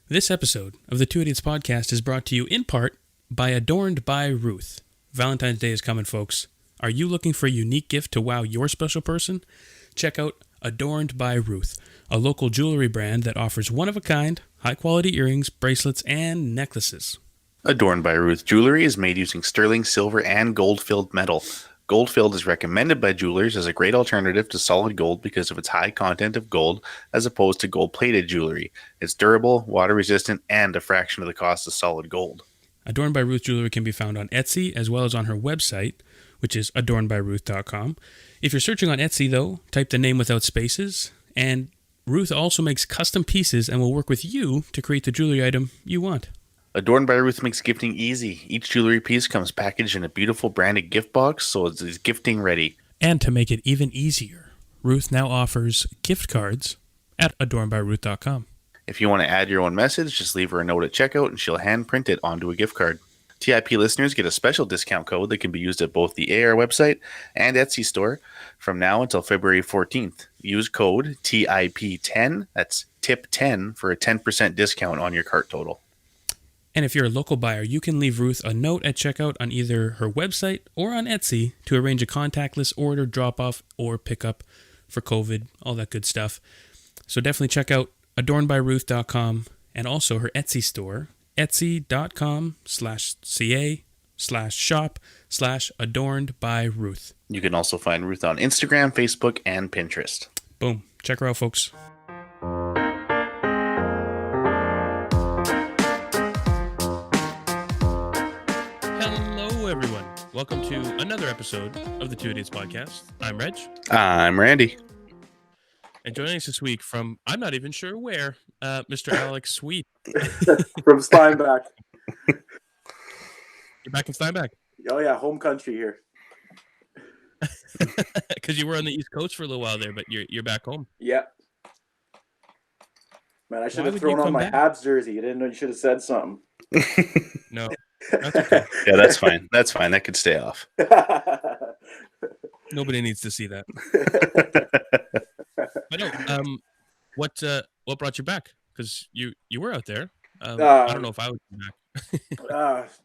This episode of the Two Idiots Podcast is brought to you in part by Adorned by Ruth. Valentine's Day is coming, folks. Are you looking for a unique gift to wow your special person? Check out Adorned by Ruth, a local jewelry brand that offers one-of-a-kind, high-quality earrings, bracelets, and necklaces. Adorned by Ruth jewelry is made using sterling silver and gold-filled metal. Gold-filled is recommended by jewelers as a great alternative to solid gold because of its high content of gold as opposed to gold-plated jewelry. It's durable, water-resistant, and a fraction of the cost of solid gold. Adorned by Ruth jewelry can be found on Etsy as well as on her website, which is adornedbyruth.com. If you're searching on Etsy, though, type the name without spaces, and Ruth also makes custom pieces and will work with you to create the jewelry item you want. Adorned by Ruth makes gifting easy. Each jewelry piece comes packaged in a beautiful branded gift box, so it's gifting ready. And to make it even easier, Ruth now offers gift cards at adornedbyruth.com. If you want to add your own message, just leave her a note at checkout and she'll hand print it onto a gift card. TIP listeners get a special discount code that can be used at both the AR website and Etsy store from now until February 14th. Use code TIP10, that's TIP10, for a 10% discount on your cart total. And if you're a local buyer, you can leave Ruth a note at checkout on either her website or on Etsy to arrange a contactless order, drop-off, or pickup for COVID, all that good stuff. So definitely check out adornedbyruth.com and also her Etsy store, etsy.com/ca/shop/adornedbyruth. You can also find Ruth on Instagram, Facebook, and Pinterest. Boom. Check her out, folks. Hello, everyone. Welcome to another episode of the Two Idiots Podcast. I'm Reg. I'm Randy. And joining us this week from, I'm not even sure where, Mr. Alex Sweet. From Steinbach. You're back in Steinbach? Oh, yeah, home country here. Because you were on the East Coast for a little while there, but you're back home. Yeah. Man, I should have thrown on my Habs jersey. You didn't know you should have said something. No. That's okay. Yeah, that's fine. That's fine. That could stay off. Nobody needs to see that. But no, what brought you back? Because you were out there. I don't know if I would be back.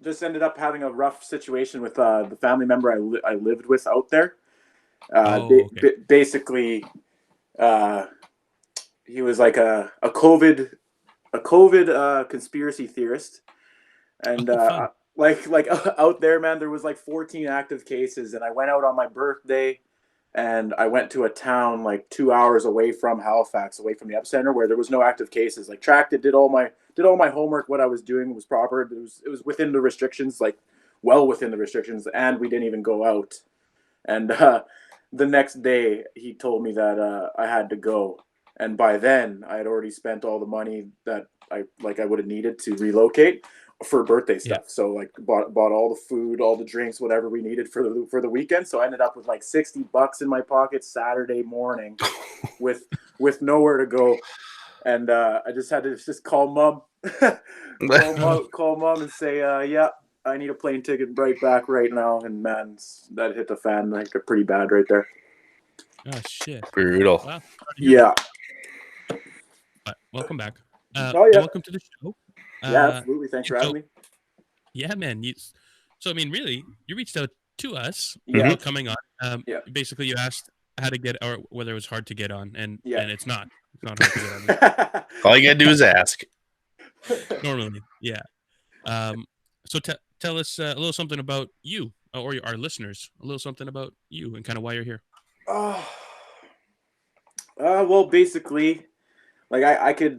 Just ended up having a rough situation with the family member I lived with out there. Okay. Basically, he was like a COVID conspiracy theorist, and like out there, man, there was like 14 active cases, and I went out on my birthday. And I went to a town like 2 hours away from Halifax, away from the epicenter, where there was no active cases. Like tracked it, did all my homework. What I was doing was proper. It was within the restrictions, like well within the restrictions, and we didn't even go out. And the next day, he told me that I had to go. And by then, I had already spent all the money that I would have needed to relocate for birthday stuff. Yeah. So like bought all the food, all the drinks, whatever we needed for the weekend. So I ended up with like $60 in my pocket Saturday morning with nowhere to go. And I just had to call mom, call mom and say, yeah, I need a plane ticket right back right now. And man, that hit the fan like pretty bad right there. Oh shit. Brutal. Wow. Yeah. Welcome back. Welcome to the show. Yeah, absolutely. Thanks for having me. Yeah, man. So, I mean, really, you reached out to us about coming on. Basically, you asked how to get, or whether it was hard to get on, and it's not. It's not hard to get on. All you gotta do is ask. Normally, yeah. So tell us a little something about you, or our listeners, a little something about you, and kind of why you're here. Well, basically, like I could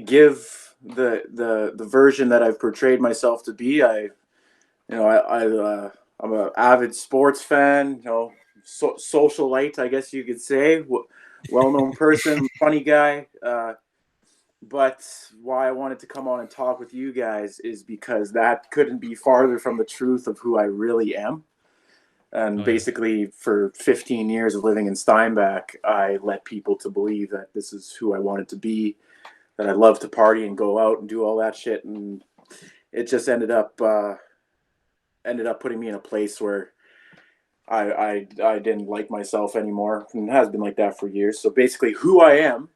give the version that I've portrayed myself to be. I'm an avid sports fan, socialite, I guess you could say, well-known person, funny guy. But why I wanted to come on and talk with you guys is because that couldn't be farther from the truth of who I really am. And basically, for 15 years of living in Steinbach, I led people to believe that this is who I wanted to be, that I love to party and go out and do all that shit. And it just ended up putting me in a place where I didn't like myself anymore, and it has been like that for years. So basically, who I am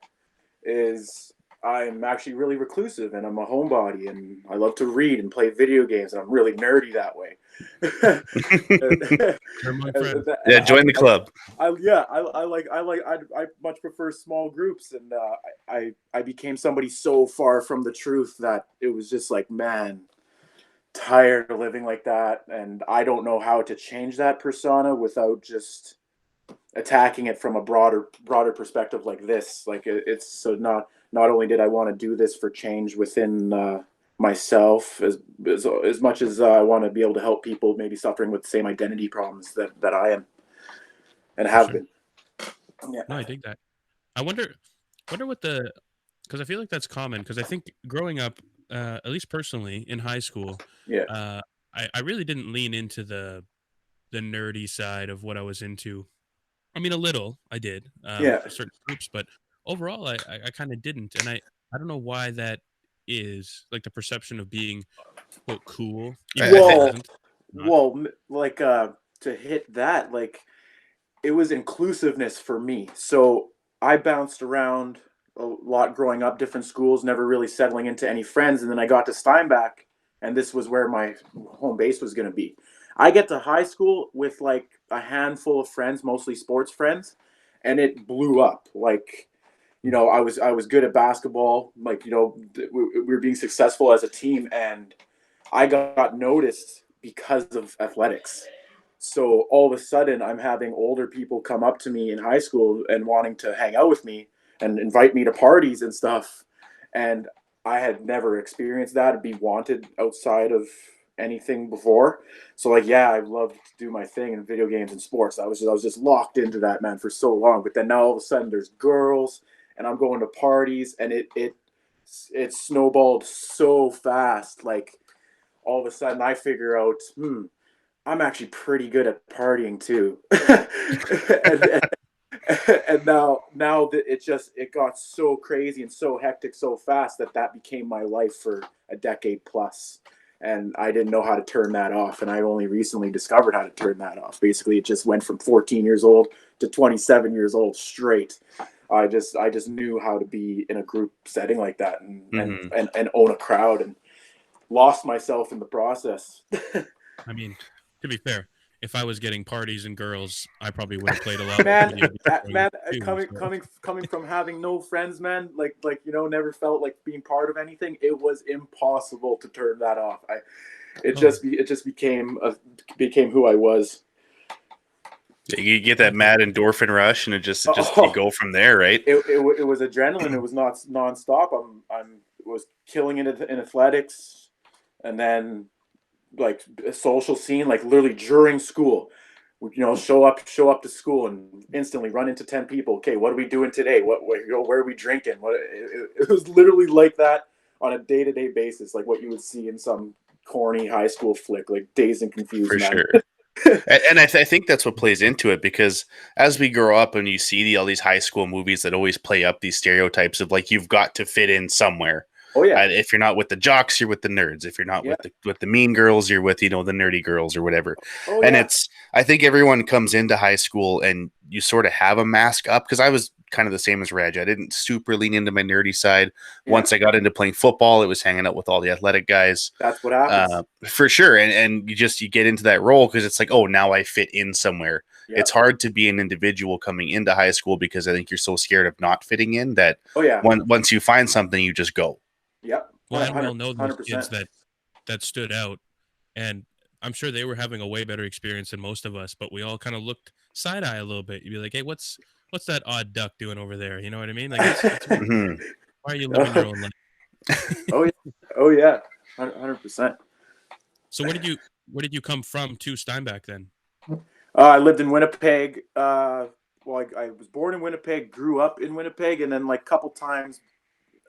is I'm actually really reclusive, and I'm a homebody, and I love to read and play video games, and I'm really nerdy that way. You're my friend. Yeah, join the club. I much prefer small groups, and I became somebody so far from the truth that it was just like, man, tired of living like that, and I don't know how to change that persona without just attacking it from a broader perspective like this. Like it's so not only did I want to do this for change within myself as much as I want to be able to help people maybe suffering with the same identity problems that I am and have been. Yeah. No, I dig that. I wonder what because I feel like that's common, because I think growing up, at least personally in high school, Yeah. I really didn't lean into the nerdy side of what I was into. I mean, a little I did, Yeah. certain groups, but overall, I kind of didn't, and I don't know why that is, like the perception of being quote cool, even though I Well, wasn't. Not. well, like to hit that, like it was inclusiveness for me. So I bounced around a lot growing up, different schools, never really settling into any friends. And then I got to Steinbach, and this was where my home base was going to be. I get to high school with like a handful of friends, mostly sports friends, and it blew up. Like, I was good at basketball. Like, we were being successful as a team, and I got noticed because of athletics. So all of a sudden, I'm having older people come up to me in high school and wanting to hang out with me and invite me to parties and stuff. And I had never experienced that to be wanted outside of anything before. So like, yeah, I loved to do my thing in video games and sports. I was just locked into that, man, for so long. But then now all of a sudden there's girls and I'm going to parties, and it snowballed so fast. Like all of a sudden I figure out, I'm actually pretty good at partying too. and, and now that it got so crazy and so hectic so fast that became my life for a decade plus. And I didn't know how to turn that off. And I only recently discovered how to turn that off. Basically, it just went from 14 years old to 27 years old straight. I just knew how to be in a group setting like that and own a crowd, and lost myself in the process. I mean, to be fair, if I was getting parties and girls, I probably would have played a lot man, more video games too, coming so. coming from having no friends, man, like never felt like being part of anything. It was impossible to turn that off. It just became who I was. You get that mad endorphin rush, and you go from there, right? It was adrenaline. It was not nonstop. I'm was killing it in athletics, and then like a social scene, like literally during school. Show up to school and instantly run into 10 people. Okay, what are we doing today? Where are we drinking? It was literally like that on a day-to-day basis, like what you would see in some corny high school flick, like Dazed and Confused, For man. sure. And I think that's what plays into it, because as we grow up and you see all these high school movies that always play up these stereotypes of like, you've got to fit in somewhere. Oh yeah. If you're not with the jocks, you're with the nerds. If you're not Yeah. with the mean girls, you're with the nerdy girls or whatever. Oh And yeah. I think everyone comes into high school and you sort of have a mask up, because I was kind of the same as Reg. I didn't super lean into my nerdy side. Yeah. Once I got into playing football, it was hanging out with all the athletic guys. That's what happens. For sure. And you get into that role because it's like, oh, now I fit in somewhere. Yeah. It's hard to be an individual coming into high school because I think you're so scared of not fitting in that Oh yeah. once you find something, you just go. Yep. Well, and we all know those 100%. kids that stood out, and I'm sure they were having a way better experience than most of us, but we all kind of looked side eye a little bit. You'd be like, hey, what's that odd duck doing over there? You know what I mean? Like, Mhm. why are you living your own life? Oh yeah, 100%. So where did you come from to Steinbach then? I lived in Winnipeg. I was born in Winnipeg, grew up in Winnipeg, and then like a couple times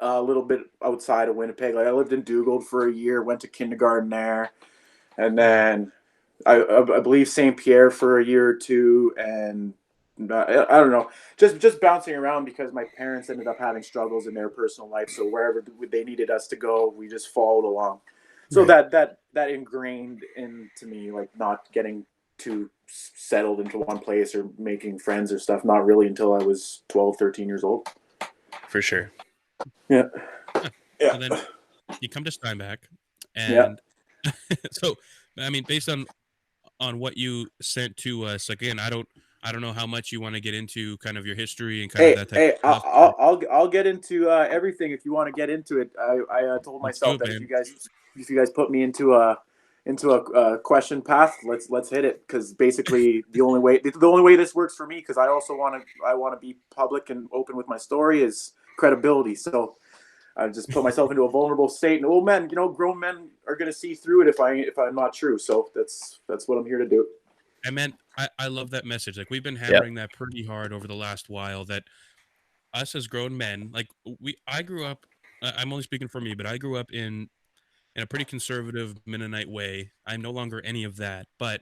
a little bit outside of Winnipeg. Like I lived in Dugald for a year, went to kindergarten there, and then I believe St. Pierre for a year or two, and I don't know, just bouncing around because my parents ended up having struggles in their personal life. So wherever they needed us to go, we just followed along. So Right. that ingrained into me, like not getting too settled into one place or making friends or stuff. Not really until I was 12, 13 years old. For sure. Yeah. So then you come to Steinbach, Yeah. and so I mean, based on what you sent to us, again, I don't know how much you want to get into kind of your history and kind of Hey, that type hey, of stuff. I'll get into everything if you want to get into it. I told Let's do myself it, that man. if you guys put me into a question path, let's hit it, because basically the only way this works for me, because I want to be public and open with my story, is credibility. So I just put myself into a vulnerable state, and grown men are gonna see through it if I'm not true. So that's what I'm here to do. And man, I love that message. Like we've been Yep. hammering that pretty hard over the last while, that us as grown men, like I grew up, I'm only speaking for me, but I grew up in a pretty conservative Mennonite way. I'm no longer any of that, but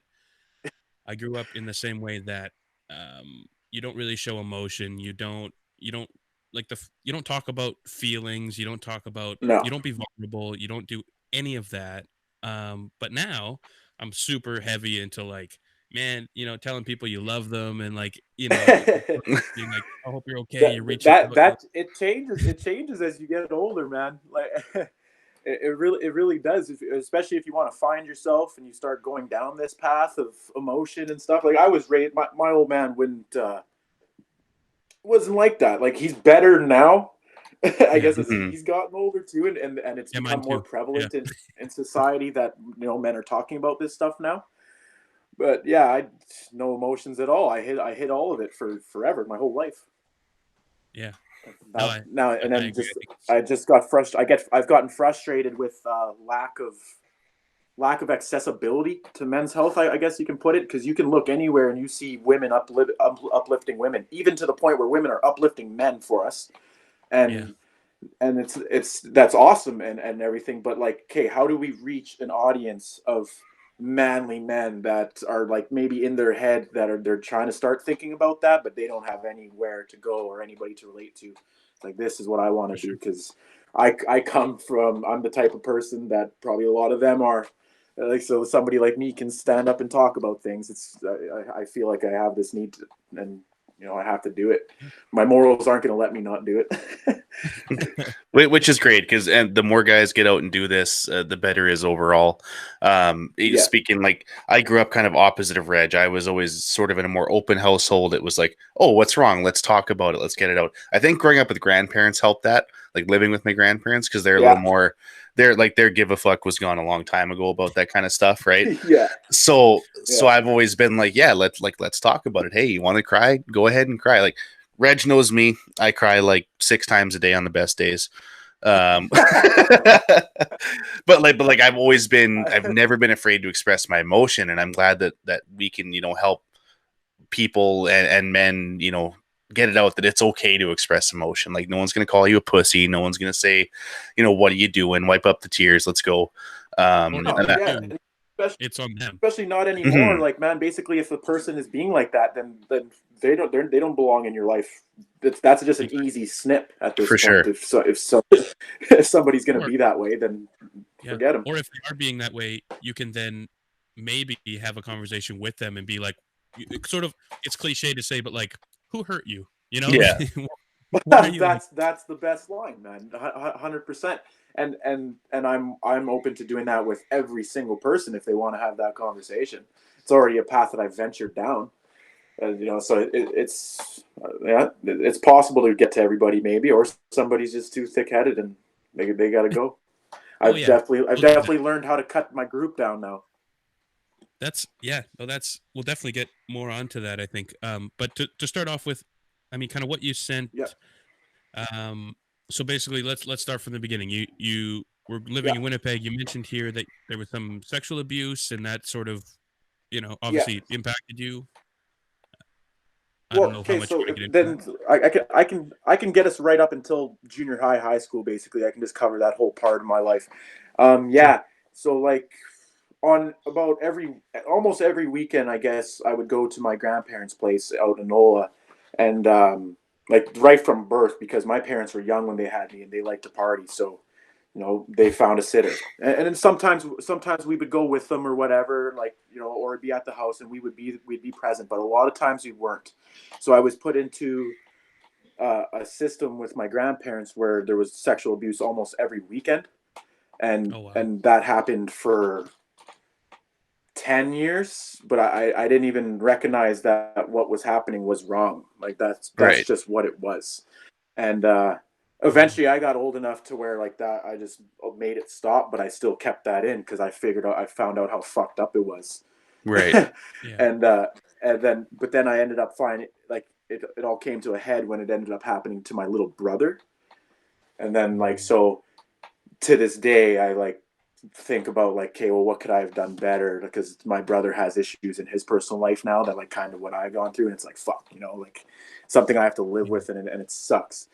I grew up in the same way that you don't really show emotion. You don't like you don't talk about feelings. No. You don't be vulnerable. You don't do any of that. But now I'm super heavy into like, man, telling people you love them, and like, being like, I hope you're okay. You're reaching out. It changes as you get older, man. Like it really does. Especially if you want to find yourself and you start going down this path of emotion and stuff. Like I was raised, my old man wasn't like that. Like he's better now. I Yeah, guess as Mhm. he's gotten older too, and it's yeah, become mine more too. Yeah, prevalent in society that men are talking about this stuff now. But yeah, I no emotions at all. I hid all of it for forever, my whole life. yeah. No, Now and I then agree. just I just got frustrated. I've gotten frustrated with lack of accessibility to men's health. I guess you can put it, because you can look anywhere and you see women uplifting women, even to the point where women are uplifting men for us, Yeah, and it's that's awesome and everything. But like, okay, how do we reach an audience of manly men that are like maybe in their head, that are they're trying to start thinking about that, but they don't have anywhere to go or anybody to relate to? It's like, this is what I want for to do, sure. because I'm the type of person that probably a lot of them are. Like, so somebody like me can stand up and talk about things. I feel like I have this need to, and I have to do it. My morals aren't going to let me not do it. Which is great, because and the more guys get out and do this, the better is overall. Yeah. Speaking, like, I grew up kind of opposite of Reg. I was always sort of in a more open household. It was like, oh, what's wrong? Let's talk about it. Let's get it out. I think growing up with grandparents helped that, like living with my grandparents, because they're a little Yeah. more. Their give a fuck was gone a long time ago about that kind of stuff, right? Yeah. So Yeah. I've always been like, yeah, let's talk about it. Hey, you want to cry? Go ahead and cry. Like, Reg knows me. I cry like 6 times a day on the best days. But I've never been afraid to express my emotion, and I'm glad that we can, help people and men, get it out that it's okay to express emotion. Like, no one's going to call you a pussy. No one's going to say, what are you doing? Wipe up the tears. Let's go. Or if No, they yeah. do, especially, it's on them. especially not anymore. Mhm, Like, man, basically, if the person is being like that, then they don't belong in your life. That's just an Exactly. easy snip at this for point. sure. If somebody's going to Or be that way, then yeah, forget them. or if they are being that way, you can then maybe have a conversation with them and be like, sort of, it's cliche to say, but like, who hurt you? Like, Yeah. why are you like, That's the best line, man. 100%. And I'm open to doing that with every single person if they want to have that conversation. It's already a path that I've ventured down. So it's possible to get to everybody, maybe, or somebody's just too thick-headed and they got to go. oh I've yeah, definitely I've we'll do that. definitely learned how to cut my group down now. That's yeah, no, we'll definitely get more onto that, I think. But to start off with, I mean, kind of what you sent. Yeah, Um, so basically, let's start from the beginning. You were living yeah, in Winnipeg. You mentioned here that there was some sexual abuse, and that sort of, yeah. obviously impacted you. I don't Well, know how okay, much you so want to get into then I can get us right up until junior high school. Basically, I can just cover that whole part of my life. that. Sure. Yeah. So like on about almost every weekend, I guess I would go to my grandparents' place out in Nola, and like right from birth, because my parents were young when they had me and they liked to party. So they found a sitter, and then sometimes we would go with them or whatever, like or be at the house and we'd be present, but a lot of times we weren't. So I was put into a system with my grandparents where there was sexual abuse almost every weekend, and that happened for 10 years, but I didn't even recognize that what was happening was wrong. Like that's just what it was. And eventually I got old enough to where like that I just made it stop, but I still kept that in because I found out how fucked up it was. Right. And then I ended up finding like it all came to a head when it ended up happening to my little brother. And then like so to this day I like think about like, okay, well, what could I have done better? Because my brother has issues in his personal life now that like kind of what I've gone through, and it's like fuck, like something I have to live with, and it sucks.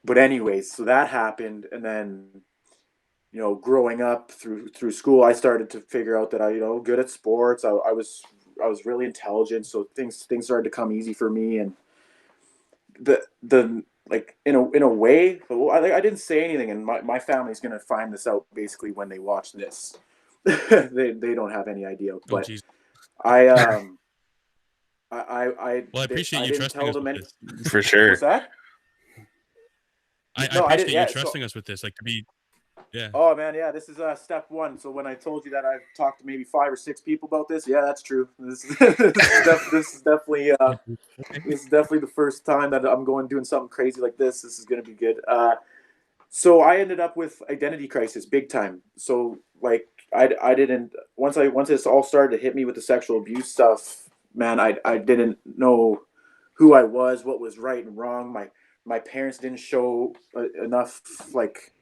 But anyways, so that happened, and then growing up through school, I started to figure out that I good at sports. I was really intelligent, so things started to come easy for me, and the like in a way, I didn't say anything, and my family's gonna find this out basically when they watch this. they don't have any idea, but I Well, I appreciate you didn't trusting tell us them with any. this. For sure. What's that? I No, I didn't. appreciate you Yeah. trusting us with this. Like to be, yeah. Oh man, yeah. This is step one. So when I told you that I've talked to maybe 5 or 6 people about this, yeah, that's true. This is definitely this is definitely the first time that I'm doing something crazy like this. This is gonna be good. So I ended up with identity crisis big time. So like I didn't once this all started to hit me with the sexual abuse stuff, man, I didn't know who I was, what was right and wrong. My parents didn't show enough like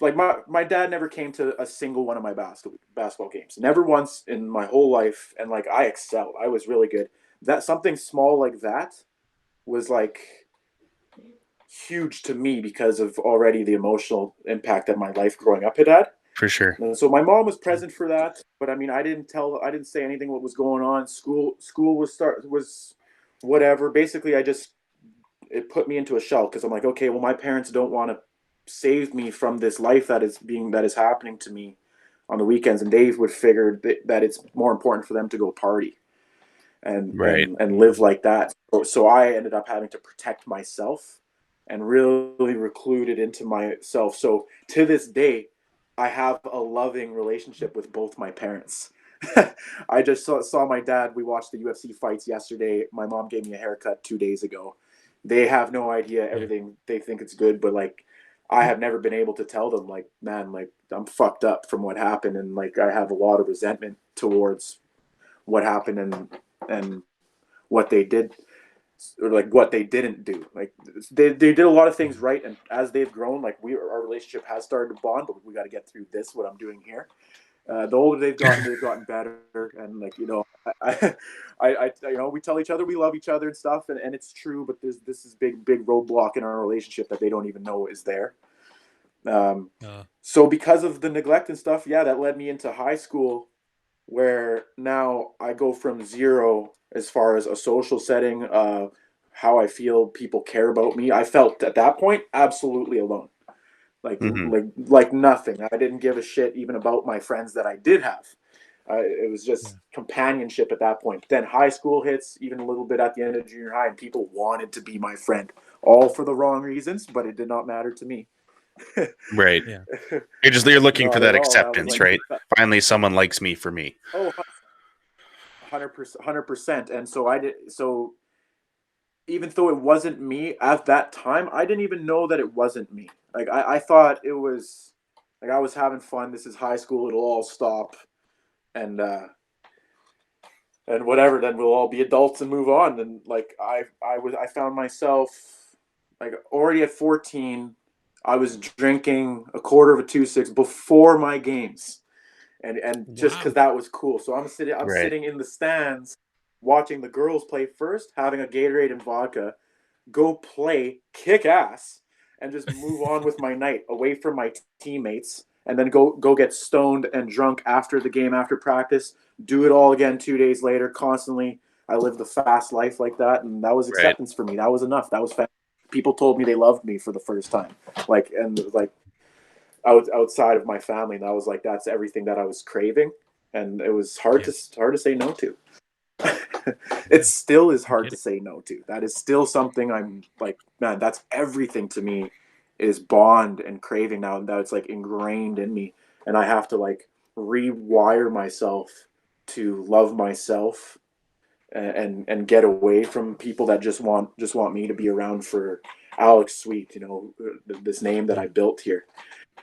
my dad never came to a single one of my basketball games. Never once in my whole life, and like I excelled. I was really good. That something small like that was like huge to me because of already the emotional impact that my life growing up had had. For sure. And so my mom was present for that, but I mean, I didn't say anything what was going on. School was whatever. Basically, it put me into a shell because I'm like, okay, well, my parents don't want to save me from this life that is happening to me on the weekends, and Dave would figure that it's more important for them to go party and live like that. So I ended up having to protect myself and really recluded into myself. So to this day, I have a loving relationship with both my parents. I just saw my dad. We watched the UFC fights yesterday. My mom gave me a haircut 2 days ago. They have no idea everything. They think it's good, but like I have never been able to tell them like, man, like I'm fucked up from what happened, and like I have a lot of resentment towards what happened and what they did, or like what they didn't do. Like they did a lot of things right, and as they've grown, like our relationship has started to bond, but we got to get through this, what I'm doing here. The older they've gotten better, and like I we tell each other we love each other and stuff, and it's true, but this is big roadblock in our relationship that they don't even know is there. So because of the neglect and stuff, yeah, that led me into high school, where now I go from zero as far as a social setting, how I feel people care about me. I felt at that point absolutely alone. Like nothing. I didn't give a shit even about my friends that I did have. It was just companionship at that point. Then high school hits, even a little bit at the end of junior high, and people wanted to be my friend, all for the wrong reasons, but it did not matter to me. Right. Yeah. You're looking for that acceptance, like, right? Finally, someone likes me for me. Oh, 100%. And so I did. So even though it wasn't me at that time, I didn't even know that it wasn't me. Like I thought it was like I was having fun. This is high school. It'll all stop, and whatever. Then we'll all be adults and move on. And like I found myself like already at 14. I was drinking a quarter of a 2-6 before my games, and just because that was cool. So I'm sitting in the stands watching the girls play first, having a Gatorade and vodka, go play, kick ass, and just move on with my night away from my teammates, and then go get stoned and drunk after the game, after practice, do it all again 2 days later, constantly. I lived the fast life like that, and that was acceptance for me. That was enough. That was fast. People told me they loved me for the first time, outside of my family, and I was like, that's everything that I was craving, and it was hard to say no to. it still is hard to say no to. That is still something I'm like, man, that's everything to me is bond and craving now. That it's like ingrained in me. And I have to like rewire myself to love myself and get away from people that just want me to be around for Alex Sweet, you know, this name that I built here.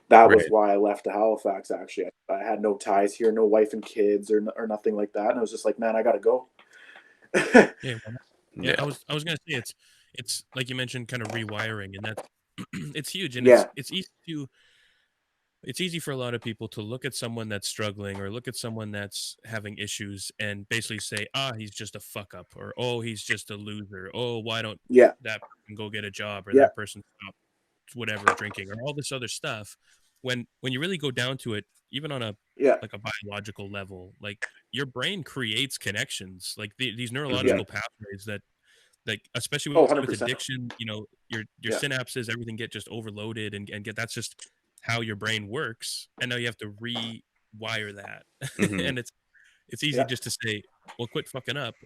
That was why I left to Halifax. Actually, I had no ties here, no wife and kids or nothing like that, and I was just like, man, I gotta go. Yeah, I was gonna say it's like you mentioned, kind of rewiring, and that's it's huge, and it's easy for a lot of people to look at someone that's struggling or look at someone that's having issues and basically say, he's just a fuck up, or oh, he's just a loser. Oh, why don't that person go get a job, or that person stop whatever drinking, or all this other stuff. When you really go down to it, even on a like a biological level, like your brain creates connections, like these neurological pathways that, like, especially with addiction, you know, your synapses, everything get just overloaded and get, that's just how your brain works. And now you have to rewire that. And it's easy just to say, well, quit fucking up.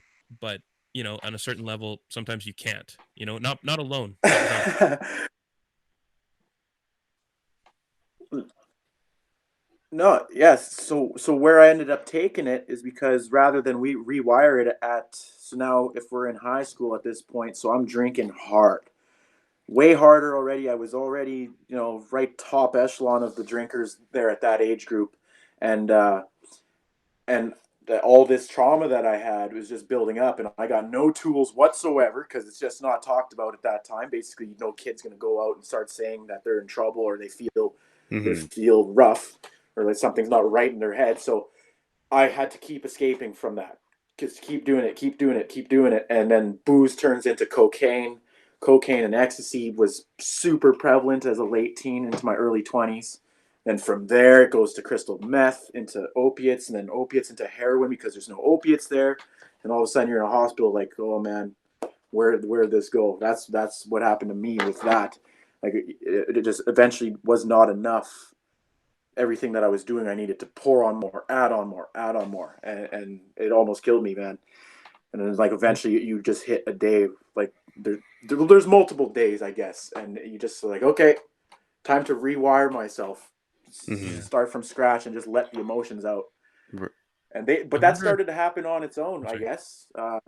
But, you know, on a certain level, sometimes you can't, you know, not alone, not without. No, yes. So where I ended up taking it is because rather than we rewire it so now if we're in high school at this point, so I'm drinking hard, way harder already. I was already, you know, right top echelon of the drinkers there at that age group, and all this trauma that I had was just building up, and I got no tools whatsoever because it's just not talked about at that time. Basically, no kid's going to go out and start saying that they're in trouble or they feel rough or like something's not right in their head. So I had to keep escaping from that. Just keep doing it. And then booze turns into cocaine. Cocaine and ecstasy was super prevalent as a late teen into my early 20s. Then from there, it goes to crystal meth, into opiates, and then opiates into heroin because there's no opiates there. And all of a sudden, you're in a hospital like, oh man, where did this go? That's what happened to me with that. Like it just eventually was not enough. Everything that I was doing, I needed to pour on more, add on more, and it almost killed me, man. And then like eventually you just hit a day, like there's multiple days, I guess, and you just like, okay, time to rewire myself, start from scratch, and just let the emotions out. And that started to happen on its own, I guess. I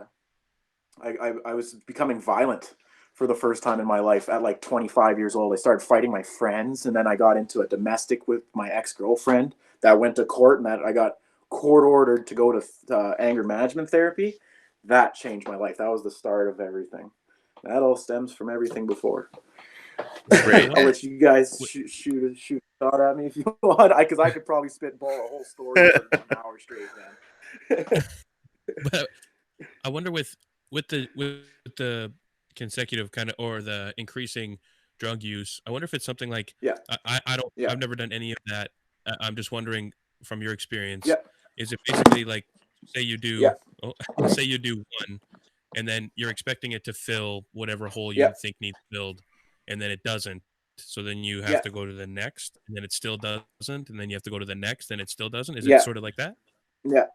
was becoming violent for the first time in my life at like 25 years old. I started fighting my friends, and then I got into a domestic with my ex-girlfriend that went to court, and that I got court ordered to go to anger management therapy. That changed my life. That was the start of everything. That all stems from everything before. I'll let you guys shoot a shot at me if you want, because I could probably spitball a whole story for an hour straight, man. But I wonder with the consecutive kind of, or the increasing drug use, I wonder if it's something like, I don't, I've never done any of that. I'm just wondering from your experience, is it basically like, say you do one, and then you're expecting it to fill whatever hole you think needs filled, and then it doesn't. So then you have to go to the next, and then it still doesn't, and then you have to go to the next, and it still doesn't. Is it sort of like that? Yeah.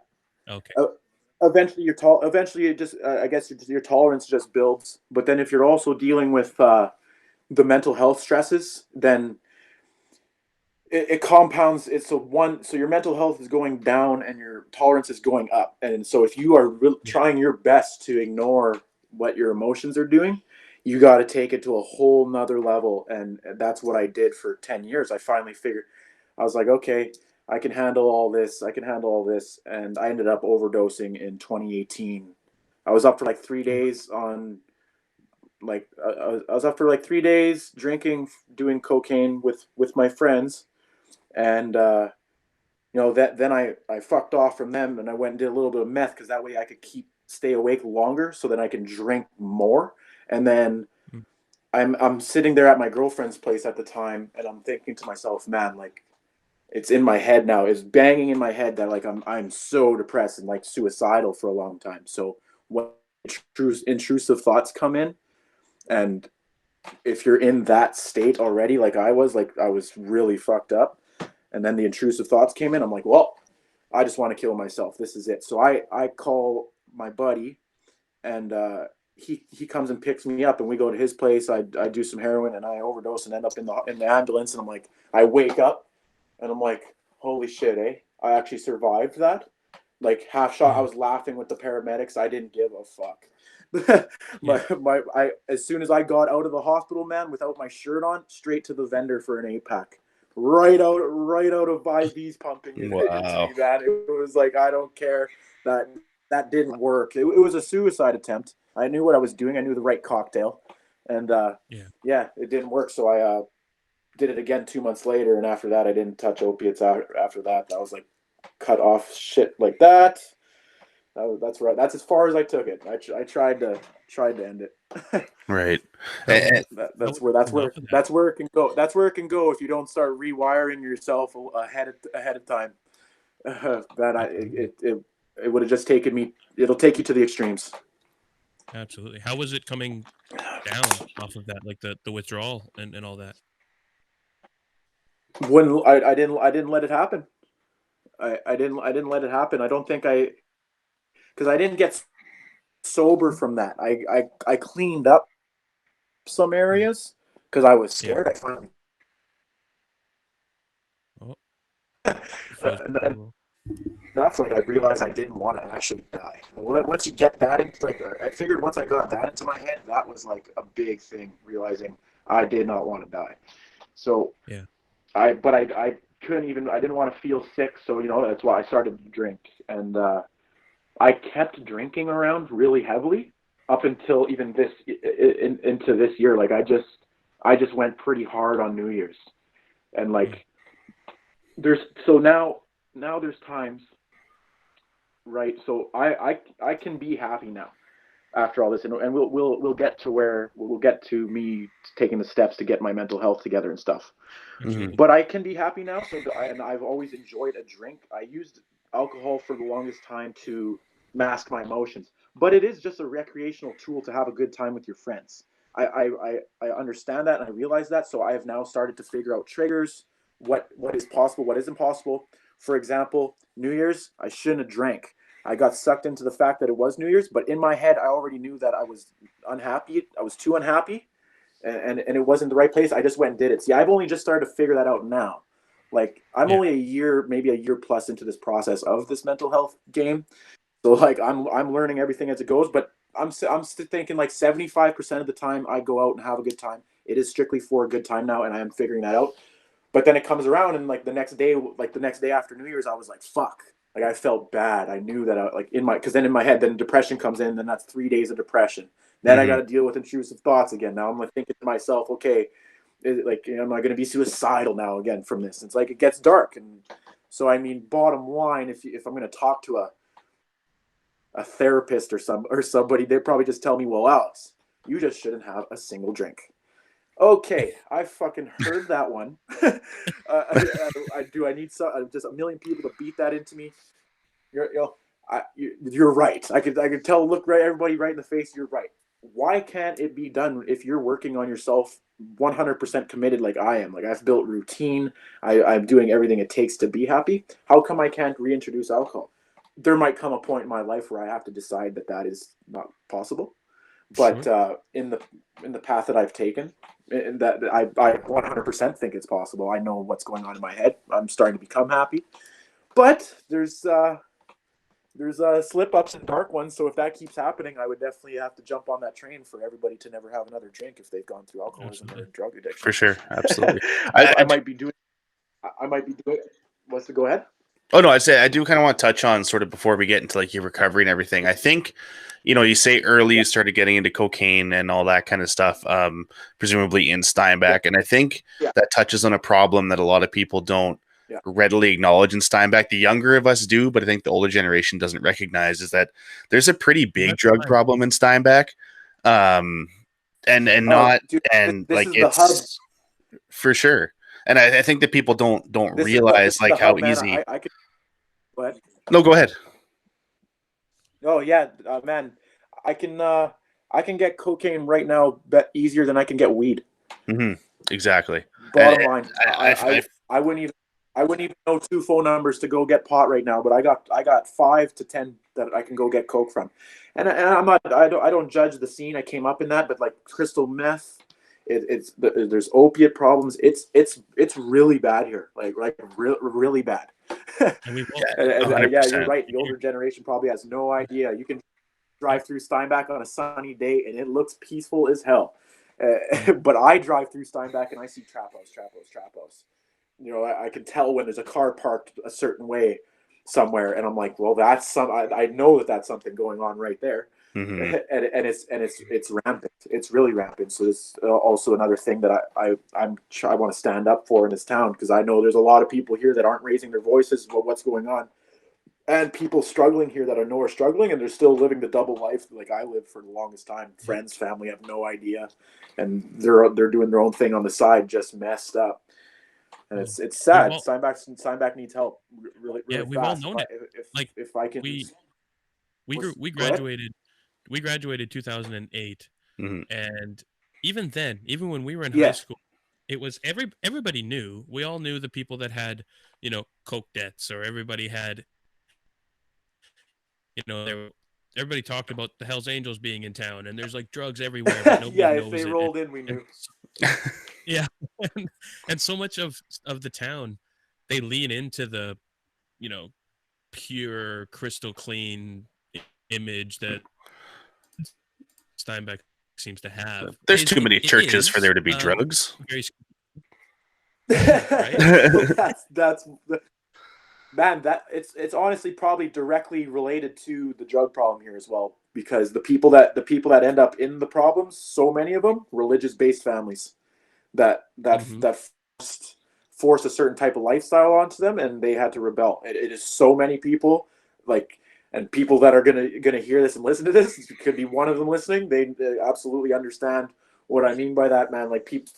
Okay. Eventually it just I guess your tolerance just builds. But then if you're also dealing with the mental health stresses, then it compounds it. So your mental health is going down and your tolerance is going up. And so if you are trying your best to ignore what your emotions are doing, you got to take it to a whole nother level. And that's what I did for 10 years. I finally figured, I was like, okay, I can handle all this. And I ended up overdosing in 2018. I was up for like 3 days on I was up for like 3 days drinking, doing cocaine with my friends. And, then I fucked off from them and I went and did a little bit of meth because that way I could stay awake longer so that I can drink more. And then I'm sitting there at my girlfriend's place at the time and I'm thinking to myself, man, like, it's in my head now. It's banging in my head that like I'm so depressed and like suicidal for a long time. So when intrusive thoughts come in, and if you're in that state already, like I was really fucked up, and then the intrusive thoughts came in, I'm like, well, I just want to kill myself. This is it. So I call my buddy and he comes and picks me up, and we go to his place. I do some heroin, and I overdose and end up in the ambulance. And I'm like, I wake up, and I'm like, holy shit, eh? I actually survived that. Like half shot, I was laughing with the paramedics. I didn't give a fuck. As soon as I got out of the hospital, man, without my shirt on, straight to the vendor for an 8-pack. Right out of IVs pumping into me, man. It was like, I don't care. That didn't work. It was a suicide attempt. I knew what I was doing. I knew the right cocktail, and it didn't work. So I did it again 2 months later, and after that, I didn't touch opiates. After that, I was like, cut off shit like that. That's right. That's as far as I took it. I tried to end it. Right. That's where it can go. That's where it can go if you don't start rewiring yourself ahead of time. It would have just taken me. It'll take you to the extremes. Absolutely. How was it coming down off of that, like the withdrawal and all that? When I didn't let it happen. I didn't let it happen. I don't think because I didn't get sober from that. I cleaned up some areas because I was scared. I finally. That's when I realized I didn't want to actually die. Once you get that into I figured once I got that into my head, that was like a big thing. Realizing I did not want to die. So I couldn't even. I didn't want to feel sick. So that's why I started to drink, and I kept drinking around really heavily up until even into this year. Like I just went pretty hard on New Year's, and now there's times, right? So I can be happy now after all this, and we'll get to me taking the steps to get my mental health together and stuff. Mm-hmm. But I can be happy now. And I've always enjoyed a drink. I used alcohol for the longest time to mask my emotions, but it is just a recreational tool to have a good time with your friends. I understand that, and I realize that. So I have now started to figure out triggers, what is possible, what isn't possible. For example, New Year's, I shouldn't have drank. I got sucked into the fact that it was New Year's, but in my head, I already knew that I was unhappy. I was too unhappy, and it wasn't the right place. I just went and did it. See, I've only just started to figure that out now. Like I'm only maybe a year plus into this process of this mental health game. So like I'm learning everything as it goes, but I'm still thinking like 75% of the time I go out and have a good time. It is strictly for a good time now, and I am figuring that out. But then it comes around, and the next day after New Year's, I was like, fuck. Like I felt bad. I knew that because then in my head, then depression comes in, then that's 3 days of depression. Then I got to deal with intrusive thoughts again. Now I'm like thinking to myself, okay, am I going to be suicidal now again from this? It's like it gets dark, and so I mean, bottom line, if I'm going to talk to a therapist or somebody, they'd probably just tell me, well, Alex, you just shouldn't have a single drink. Okay, I fucking heard that one. I need just a million people to beat that into me. You're right. I could tell. Look everybody right in the face. You're right. Why can't it be done if you're working on yourself 100% committed like I am? Like I've built routine. I'm doing everything it takes to be happy. How come I can't reintroduce alcohol? There might come a point in my life where I have to decide that is not possible. But in the path that I've taken, and that I 100% think it's possible. I know what's going on in my head. I'm starting to become happy, but there's slip ups and dark ones. So if that keeps happening, I would definitely have to jump on that train for everybody to never have another drink if they've gone through alcoholism or drug addiction. For sure, absolutely. I might be doing. What's to go ahead? Oh no, I do kind of want to touch on sort of before we get into like your recovery and everything. I think, you say early you started getting into cocaine and all that kind of stuff, presumably in Steinbach. And I think that touches on a problem that a lot of people don't readily acknowledge in Steinbach. The younger of us do, but I think the older generation doesn't recognize is that there's a pretty big drug problem in Steinbach. It's for sure. And I think that people don't realize how easy. No, go ahead. Oh yeah, man, I can get cocaine right now easier than I can get weed. Mm-hmm. Exactly. Bottom line, I I wouldn't even know 2 phone numbers to go get pot right now, but I got 5 to 10 that I can go get coke from, and I'm not I don't judge the scene. I came up in that, but like crystal meth, there's opiate problems. It's really bad here, like really bad. And we will. Yeah, you're right. The older generation probably has no idea. You can drive through Steinbach on a sunny day, and it looks peaceful as hell. But I drive through Steinbach and I see trap house. You know, I can tell when there's a car parked a certain way somewhere, and I'm like, well, that's some. I know that that's something going on right there, Mm-hmm. and it's rampant. It's really rampant. So it's also another thing that I want to stand up for in this town, because I know there's a lot of people here that aren't raising their voices about what's going on, and people struggling here that I know are struggling, and they're still living the double life like I lived for the longest time. Friends, family have no idea, and they're doing their own thing on the side, just messed up. And it's sad. Steinbach needs help really we've fast. all known it. If I can, we graduated 2008, Mm-hmm. and even then, even when we were in high school, it was everybody knew. We all knew the people that had, you know, coke debts, or everybody had, you know, everybody talked about the Hells Angels being in town, and there's like drugs everywhere, but nobody knows if they rolled in, we knew. Yeah, and so much of the town, they lean into the, you know, pure crystal clean image that Steinbach seems to have. There's too many churches for there to be drugs. Right? that's man. That it's honestly probably directly related to the drug problem here as well, because the people that end up in the problems, so many of them, religious based families that forced a certain type of lifestyle onto them, and they had to rebel. It is so many people, like, and people that are gonna hear this and listen to this, could be one of them listening. They absolutely understand what I mean by that, man. Like, people,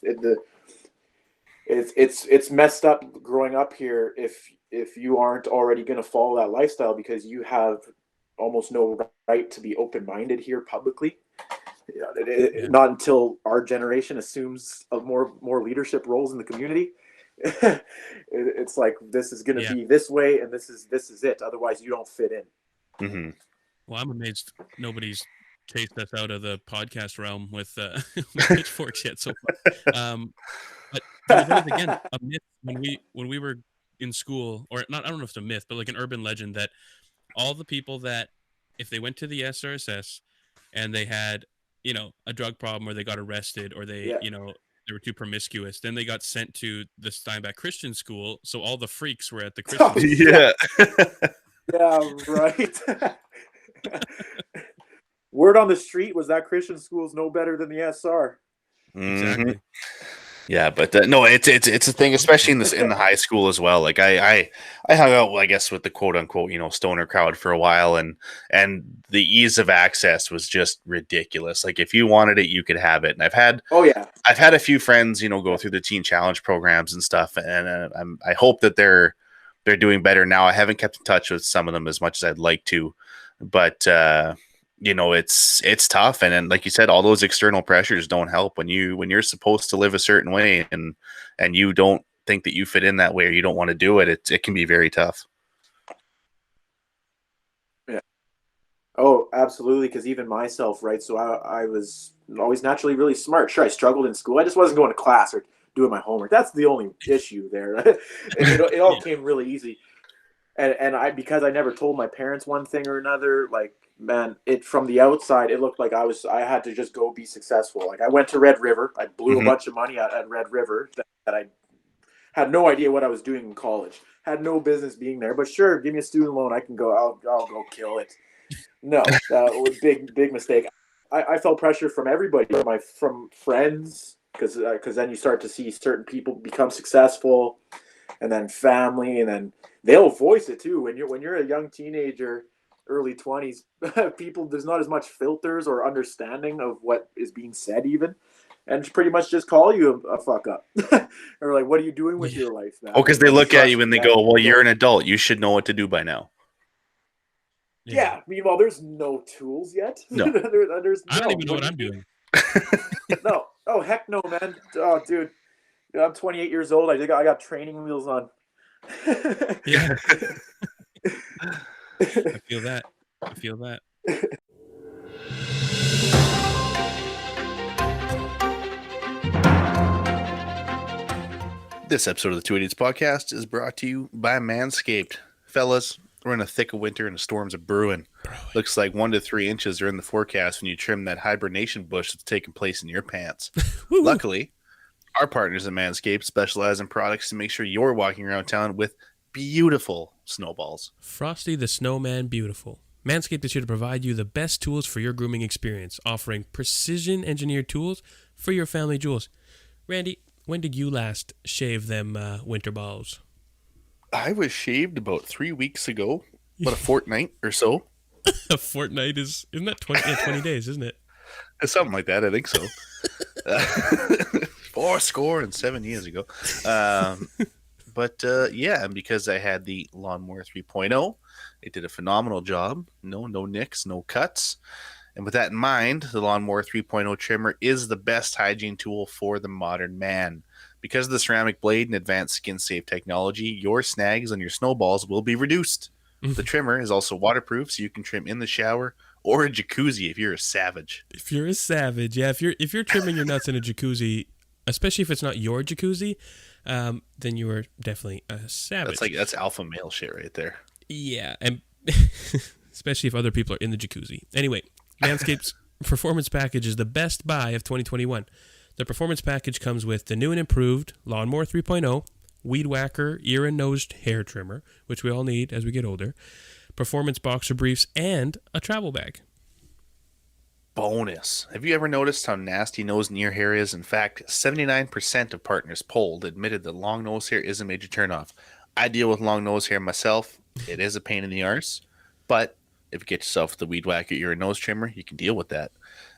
it's messed up growing up here if you aren't already gonna follow that lifestyle, because you have almost no right to be open-minded here publicly. Not until our generation assumes of more leadership roles in the community. It's like, this is going to be this way, and this is it. Otherwise, you don't fit in. Mm-hmm. Well, I'm amazed nobody's chased us out of the podcast realm with pitchforks yet so far. But there was again a myth when we were in school, or not. I don't know if it's a myth, but like an urban legend, that all the people that, if they went to the SRSS and they had, you know, a drug problem, or they got arrested, or they, you know, they were too promiscuous, then they got sent to the Steinbach Christian school. So all the freaks were at the Christian school. Yeah, right. Word on the street was that Christian school's no better than the SR. Exactly. Yeah, but no, it's a thing, especially in the high school as well. Like I hung out, I guess, with the quote unquote, you know, stoner crowd for a while, and the ease of access was just ridiculous. Like, if you wanted it, you could have it. And I've had a few friends, you know, go through the Teen Challenge programs and stuff, and I hope that they're doing better now. I haven't kept in touch with some of them as much as I'd like to, but you know, it's tough. And then, like you said, all those external pressures don't help when you're supposed to live a certain way, and you don't think that you fit in that way, or you don't want to do it. It can be very tough. Yeah. Oh, absolutely. Because even myself, right? So I was always naturally really smart. Sure, I struggled in school. I just wasn't going to class or doing my homework. That's the only issue there. It all came really easy. And because I never told my parents one thing or another, like, man, from the outside, it looked like I had to just go be successful. Like, I went to Red River. I blew a bunch of money at Red River that I had no idea what I was doing in college. Had no business being there. But sure, give me a student loan. I can go. I'll go kill it. No, big mistake. I felt pressure from everybody, from friends, because then you start to see certain people become successful, and then family, and then they'll voice it too. When you're a young teenager, early 20s, people, there's not as much filters or understanding of what is being said even, and pretty much just call you a fuck up. Or like, what are you doing with your life now? Oh, because they look at you and they go, well, you're an adult, you should know what to do by now. Yeah, meanwhile, there's no tools yet. No. I don't even know what I'm doing. No. Oh, heck no, man. Oh, dude. I'm 28 years old. I got training wheels on. Yeah. I feel that. This episode of the Two Idiots podcast is brought to you by Manscaped. Fellas, we're in a thick of winter and the storms are brewing. Looks like 1 to 3 inches are in the forecast when you trim that hibernation bush that's taking place in your pants. Luckily, our partners at Manscaped specialize in products to make sure you're walking around town with beautiful snowballs. Frosty the Snowman Beautiful. Manscaped is here to provide you the best tools for your grooming experience, offering precision-engineered tools for your family jewels. Randy, when did you last shave them winter balls? I was shaved about 3 weeks ago, about a fortnight or so. A fortnight isn't that 20 days, isn't it? Something like that, I think so. 7 years ago. But yeah, and because I had the Lawnmower 3.0, it did a phenomenal job. No nicks, no cuts. And with that in mind, the Lawnmower 3.0 trimmer is the best hygiene tool for the modern man. Because of the ceramic blade and advanced skin-safe technology, your snags on your snowballs will be reduced. The trimmer is also waterproof, so you can trim in the shower or a jacuzzi if you're a savage. If you're a savage, yeah. If you're trimming your nuts in a jacuzzi, especially if it's not your jacuzzi, then you are definitely a savage. That's alpha male shit right there. Yeah, and especially if other people are in the jacuzzi. Anyway, Manscaped's Performance Package is the best buy of 2021. The Performance Package comes with the new and improved Lawnmower 3.0, Weed Whacker ear and nose hair trimmer, which we all need as we get older, Performance Boxer Briefs, and a travel bag. Bonus. Have you ever noticed how nasty nose and ear hair is? In fact, 79% of partners polled admitted that long nose hair is a major turnoff. I deal with long nose hair myself. It is a pain in the arse, but if you get yourself the Weed Whacker ear and nose trimmer, you can deal with that.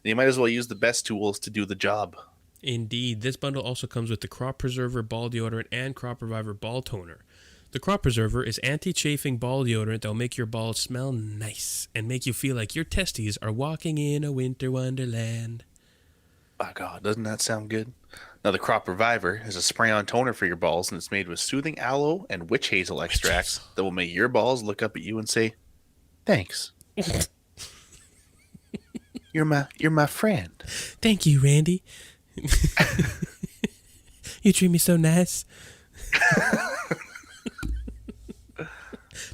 And you might as well use the best tools to do the job. Indeed. This bundle also comes with the Crop Preserver Ball Deodorant and Crop Reviver Ball Toner. The Crop Preserver is anti-chafing ball deodorant that will make your balls smell nice and make you feel like your testes are walking in a winter wonderland. Oh, God, doesn't that sound good? Now, the Crop Reviver is a spray-on toner for your balls, and it's made with soothing aloe and witch hazel extracts that will make your balls look up at you and say, thanks. You're my friend. Thank you, Randy. You treat me so nice.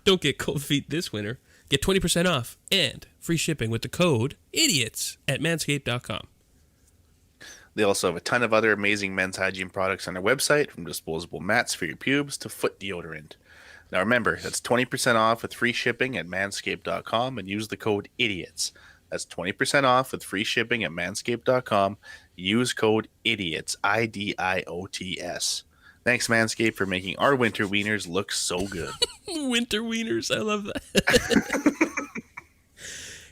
Don't get cold feet this winter. Get 20% off and free shipping with the code IDIOTS at manscaped.com. They also have a ton of other amazing men's hygiene products on their website, from disposable mats for your pubes to foot deodorant. Now remember, that's 20% off with free shipping at manscaped.com and use the code IDIOTS. That's 20% off with free shipping at manscaped.com. Use code IDIOTS, IDIOTS. Thanks, Manscaped, for making our winter wieners look so good. Winter wieners, I love that.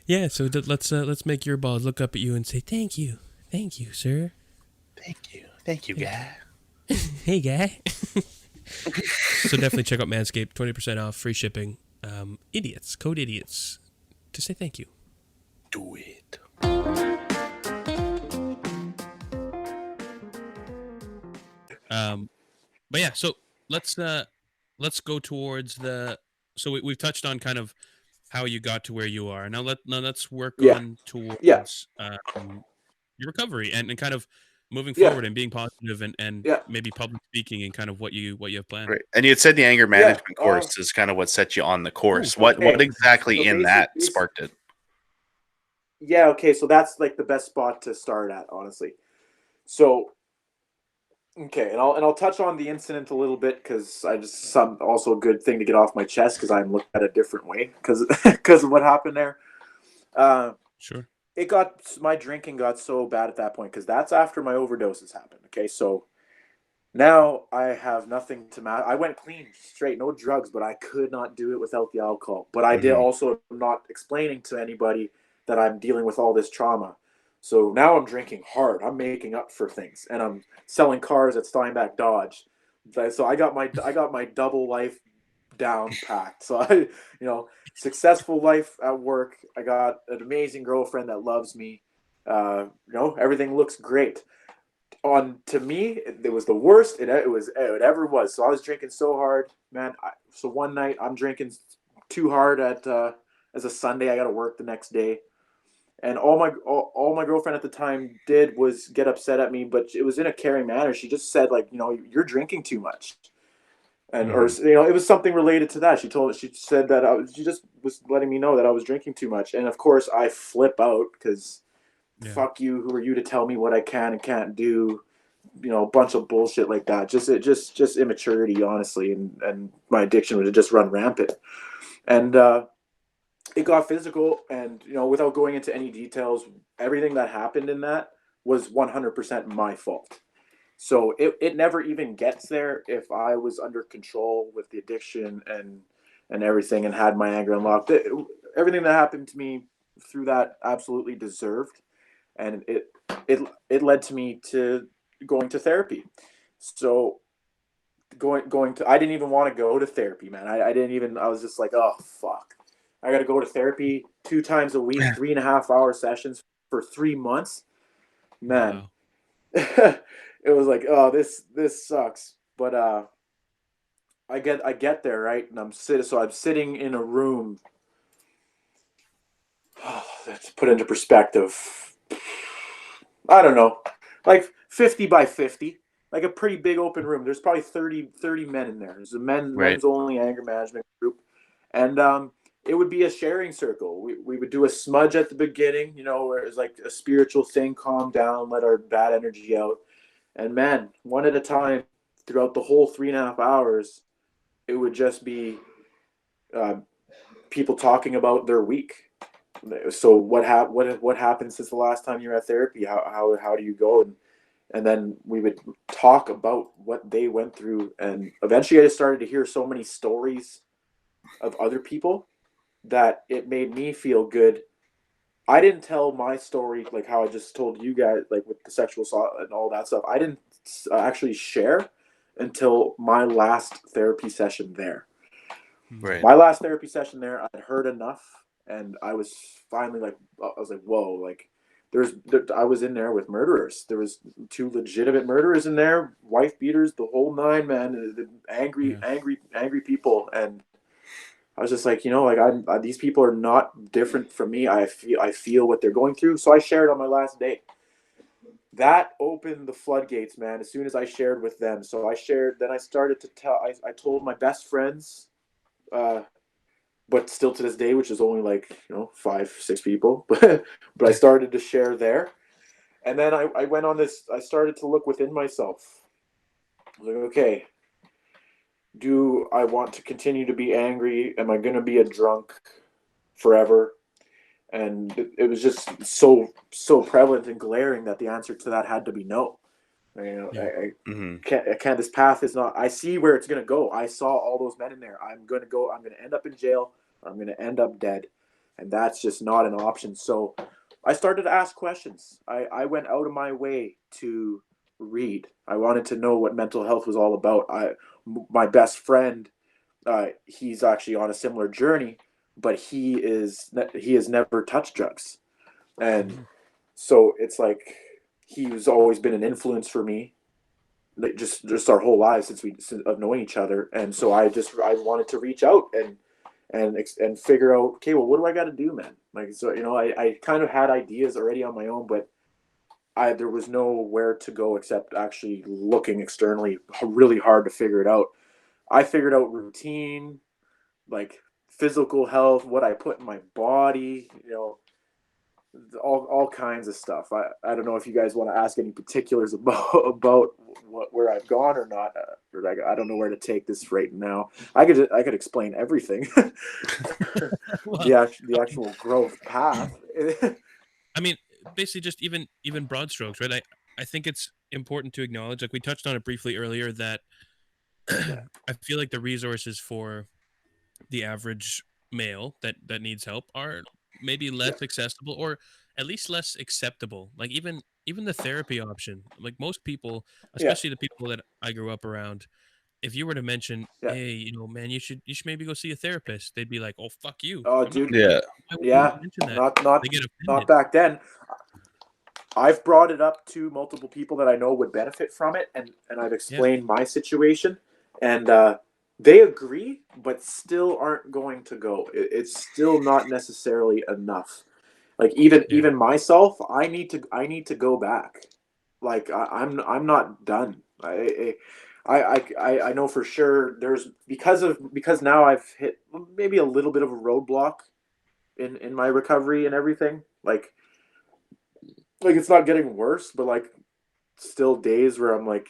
Yeah, so let's make your balls look up at you and say, thank you, sir. Thank you, guy. Hey, guy. So definitely check out Manscaped, 20% off, free shipping. Idiots, code IDIOTS, to say thank you. Do it. But yeah, so let's go towards the. So we've touched on kind of how you got to where you are. Now let's work on towards your recovery and kind of moving forward and being positive and maybe public speaking and kind of what you have planned. Right. And you had said the anger management course is kind of what set you on the course. What exactly in that sparked it? Yeah, okay, so that's like the best spot to start at, honestly. So, okay, and I'll touch on the incident a little bit because also a good thing to get off my chest because I'm looking at it a different way because of what happened there. Sure. My drinking got so bad at that point because that's after my overdoses happened. Okay, so now I have nothing to I went clean, straight, no drugs, but I could not do it without the alcohol. But I did also not explaining to anybody that I'm dealing with all this trauma. So now I'm drinking hard. I'm making up for things, and I'm selling cars at Steinbach Dodge. So I got my double life down packed. So I, successful life at work. I got an amazing girlfriend that loves me. Everything looks great. to me, it was the worst it ever was. So I was drinking so hard, man. So one night I'm drinking too hard as a Sunday. I got to work the next day, and all my girlfriend at the time did was get upset at me, but it was in a caring manner. She just said, like, you're drinking too much, and or it was something related to that. She said that she just was letting me know that I was drinking too much, and of course I flip out because fuck you, who are you to tell me what I can and can't do? A bunch of bullshit like that. Just immaturity, honestly, and my addiction would just run rampant. And it got physical, and without going into any details, everything that happened in that was 100% my fault. So it never even gets there if I was under control with the addiction and everything and had my anger unlocked. Everything that happened to me through that absolutely deserved, and it led to me to going to therapy. So going to I didn't even want to go to therapy, man. I didn't even. I was just like, oh fuck, I got to go to therapy 2 times a week, 3.5-hour sessions for 3 months, man. Wow. It was like, oh, this sucks. But I get there, right, and I'm sitting in a room. Let's put into perspective. I don't know, like 50 by 50, like a pretty big open room. There's probably 30 men in there. There's a men's only anger management group, and it would be a sharing circle. We would do a smudge at the beginning, where it was like a spiritual thing, calm down, let our bad energy out. And man, one at a time, throughout the whole 3.5 hours, it would just be people talking about their week. So what happened since the last time you were at therapy? How do you go? And then we would talk about what they went through. And eventually I just started to hear so many stories of other people that it made me feel good. I didn't tell my story like how I just told you guys, like with the sexual assault and all that stuff. I didn't actually share until my last therapy session there. Right. My last therapy session there, I'd heard enough, and I was finally like, whoa, like I was in there with murderers. There was 2 legitimate murderers in there, wife beaters, the whole nine, man. Angry people, and I was just like, like these people are not different from me. I feel what they're going through. So I shared on my last day. That opened the floodgates, man. As soon as I shared with them, so I shared. Then I started to tell. I told my best friends, but still to this day, which is only like 5-6 people, but I started to share there, and then I went on this. I started to look within myself. I was like, okay, do I want to continue to be angry? Am I going to be a drunk forever? And it was just so prevalent and glaring that the answer to that had to be no. I can't. This path is not. I see where it's going to go. I saw all those men in there. I'm going to end up in jail. Or I'm going to end up dead, and that's just not an option. So I started to ask questions. I went out of my way to read. I wanted to know what mental health was all about. My best friend, he's actually on a similar journey, but he has never touched drugs, and so it's like he's always been an influence for me, like just our whole lives since of knowing each other. And so I wanted to reach out and figure out, okay, well, what do I got to do, man? Like, so I kind of had ideas already on my own, but there was nowhere to go except actually looking externally really hard to figure it out. I figured out routine, like physical health, what I put in my body, all kinds of stuff. I don't know if you guys want to ask any particulars about where I've gone or not. Or like, I don't know where to take this right now. I could explain everything. Well, the actual growth path. I mean, basically just even broad strokes, right? I think it's important to acknowledge, like we touched on it briefly earlier, that I feel like the resources for the average male that needs help are maybe less accessible, or at least less acceptable. Like even the therapy option, like most people, especially the people that I grew up around, if you were to mention, hey, man, you should maybe go see a therapist, they'd be like, oh, fuck you. Oh, dude. Yeah. Yeah. Mention that. Not They get offended. not back then. I've brought it up to multiple people that I know would benefit from it, and I've explained my situation, and they agree, but still aren't going to go. It's still not necessarily enough. Like even myself, I need to go back. Like I'm not done. I know for sure there's because now I've hit maybe a little bit of a roadblock in my recovery and everything. Like it's not getting worse, but like still days where I'm like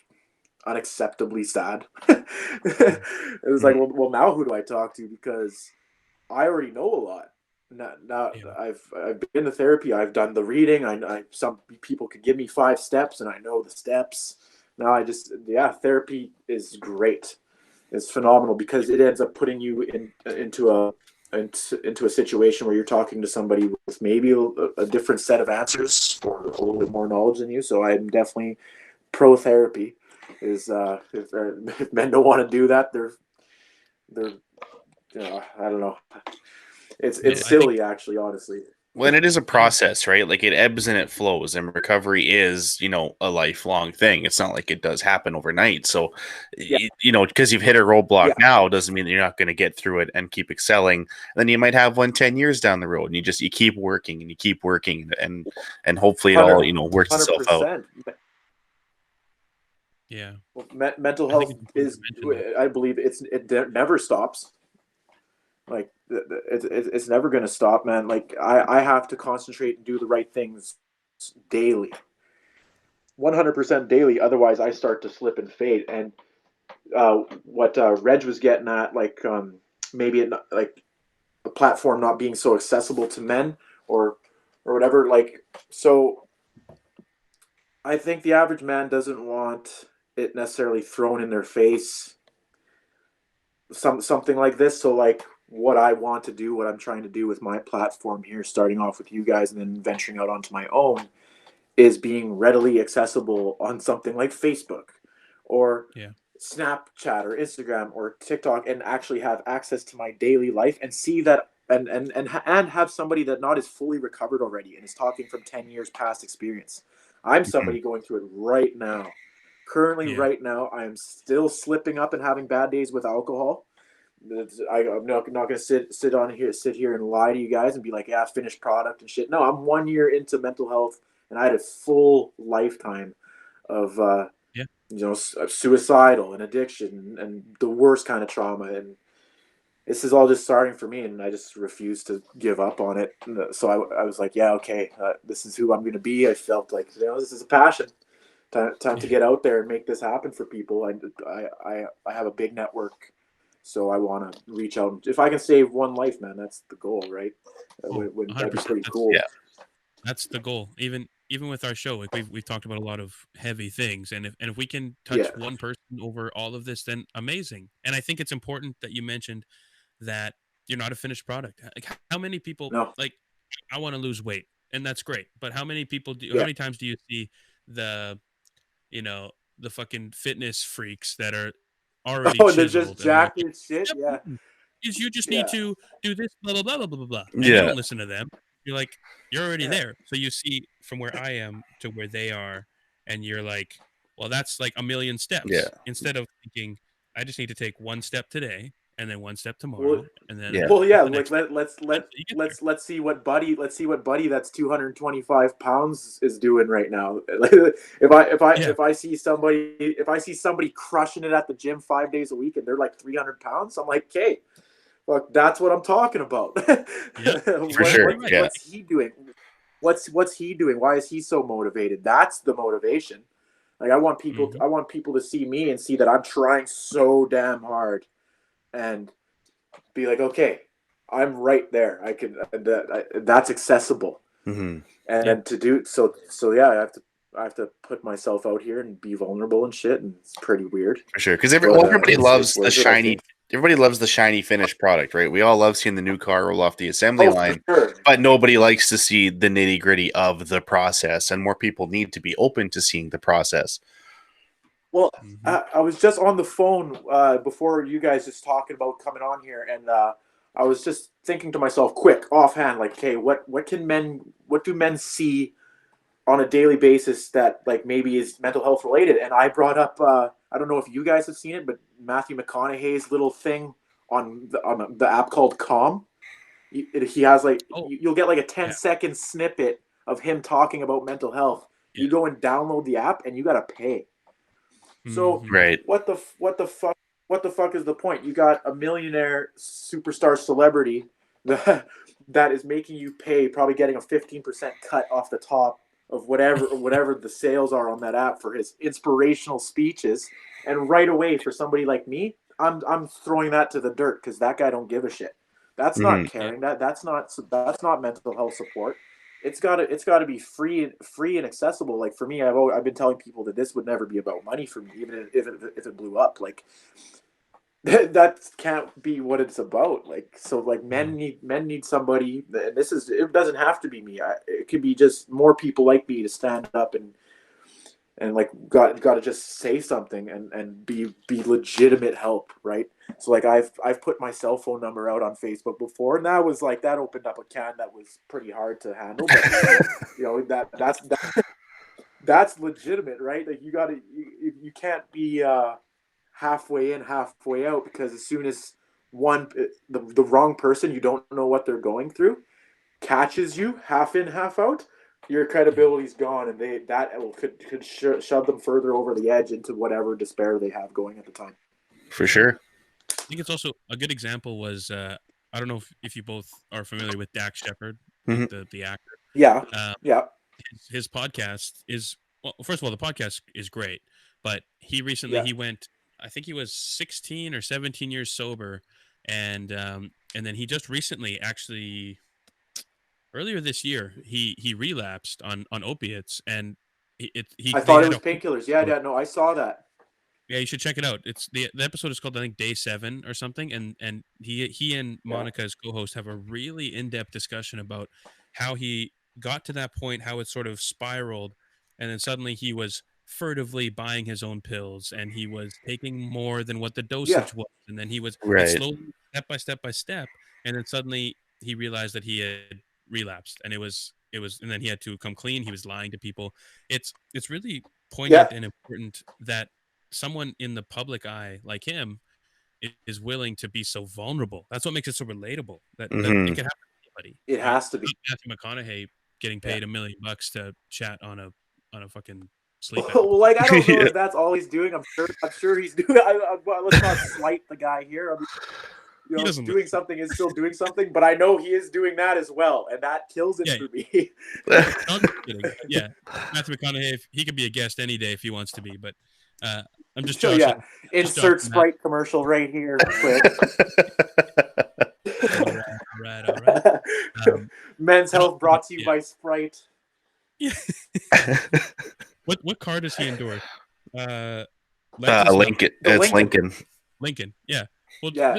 unacceptably sad. It was like, well, now who do I talk to? Because I already know a lot. Now I've been to therapy. I've done the reading. I some people could give me 5 steps, and I know the steps. Now therapy is great. It's phenomenal because it ends up putting you into a situation where you're talking to somebody with maybe a different set of answers or a little bit more knowledge than you. So I'm definitely pro therapy. If men don't want to do that, they're I don't know. It's silly, actually, honestly. When it is a process, right? Like it ebbs and it flows, and recovery is, a lifelong thing. It's not like it does happen overnight. So, because you've hit a roadblock now doesn't mean that you're not going to get through it and keep excelling. And then you might have one 10 years down the road, and you keep working and you keep working, and hopefully it all works itself out. Yeah. Well, mental health is, I believe it never stops. Like it's never going to stop, man. Like I have to concentrate and do the right things daily, 100% daily. Otherwise, I start to slip and fade. And what Reg was getting at, like maybe like a platform not being so accessible to men or whatever. Like so, I think the average man doesn't want it necessarily thrown in their face. Something like this. So like what I want to do, what I'm trying to do with my platform here, starting off with you guys and then venturing out onto my own, is being readily accessible on something like Facebook or Snapchat or Instagram or TikTok, and actually have access to my daily life and see that and have somebody that not is fully recovered already and is talking from 10 years past experience. I'm somebody going through it right now. Currently, right now, I am still slipping up and having bad days with alcohol. I'm not going to sit here and lie to you guys and be like, yeah, finished product and shit. No, I'm 1 year into mental health, and I had a full lifetime of suicidal and addiction and the worst kind of trauma. And this is all just starting for me, and I just refuse to give up on it. So I was like, yeah, okay, this is who I'm going to be. I felt like this is a passion. Time to get out there and make this happen for people. I have a big network. So I want to reach out. If I can save one life, man, that's the goal, right? That'd be pretty cool. Yeah, that's the goal. Even with our show, like we've talked about a lot of heavy things, and if we can touch one person over all of this, then amazing. And I think it's important that you mentioned that you're not a finished product. Like how many people like I want to lose weight, and that's great. But how many people how many times do you see the the fucking fitness freaks that are already chiseled. They're just jacked and shit. Yeah. Because you just need to do this, blah, blah, blah, blah, blah, blah. And you don't listen to them. You're like, you're already there. So you see from where I am to where they are, and you're like, well, that's like a million steps. Yeah. Instead of thinking, I just need to take one step today, and then one step tomorrow, and then like let's see what buddy that's 225 pounds is doing right now. If I see somebody crushing it at the gym 5 days a week and they're like 300 pounds, I'm like, okay, look, that's what I'm talking about. For sure. What's he doing? What's he doing? Why is he so motivated? That's the motivation. Like I want people to see me and see that I'm trying so damn hard. And be like, okay, I'm right there. I can. That's accessible. Mm-hmm. And to do so, I have to put myself out here and be vulnerable and shit. And it's pretty weird. For sure, because everybody loves the shiny. Everybody loves the shiny finished product, right? We all love seeing the new car roll off the assembly line, but nobody likes to see the nitty gritty of the process. And more people need to be open to seeing the process. Well, I was just on the phone before you guys just talking about coming on here, and I was just thinking to myself, quick, offhand, like, okay, what do men see on a daily basis that like maybe is mental health related. And I brought up, I don't know if you guys have seen it, but Matthew McConaughey's little thing on the app called Calm. He has like, you'll get like a 10-second snippet of him talking about mental health. Yeah. You go and download the app and you got to pay. So right. what the fuck is the point? You got a millionaire superstar celebrity that is making you pay, probably getting a 15% cut off the top of whatever the sales are on that app for his inspirational speeches. And right away, for somebody like me, I'm throwing that to the dirt because that guy don't give a shit. That's not caring. That's not mental health support. It's got to be free and accessible. Like for me, I've been telling people that this would never be about money for me, even if it blew up. Like that can't be what it's about. Like so, like men need somebody. And it doesn't have to be me. It could be just more people like me to stand up and like got to just say something and be legitimate help, right? So like I've put my cell phone number out on Facebook before, and that opened up a can that was pretty hard to handle, but you know that's legitimate, right? Like you can't be halfway in, halfway out, because as soon as the wrong person, you don't know what they're going through, catches you half in, half out, your credibility's gone, and could shove them further over the edge into whatever despair they have going at the time. For sure. I think it's also a good example was I don't know if you both are familiar with Dax Shepard, the actor. Yeah, yeah. His podcast is, well, first of all, the podcast is great, but he recently he went, I think he was 16 or 17 years sober, and then he just recently, actually earlier this year, he relapsed on opiates, and I thought it was painkillers. Yeah, no, I saw that. Yeah, you should check it out. It's the episode is called, I think, Day 7 or something, and he and Monica, as co-host, have a really in-depth discussion about how he got to that point, how it sort of spiraled, and then suddenly he was furtively buying his own pills, and he was taking more than what the dosage was, and then he was slowly, step by step, and then suddenly he realized that he had relapsed, and it was, and then he had to come clean. He was lying to people. It's really poignant and important that someone in the public eye like him is willing to be so vulnerable. That's what makes it so relatable. That it can happen to anybody. It has to be. Matthew McConaughey getting paid $1 million to chat on a fucking sleep. Well, like I don't know if that's all he's doing. I'm sure he's doing. Let's not slight the guy here. You know, doing something is still doing something, but I know he is doing that as well, and that kills it for me. Yeah, Matthew McConaughey, he could be a guest any day if he wants to be, but I'm just insert Sprite commercial right here. All right. Men's Health brought to you by Sprite. Yeah. What car does he endorse? Lincoln. It's Lincoln. Lincoln. Yeah. Well, yeah,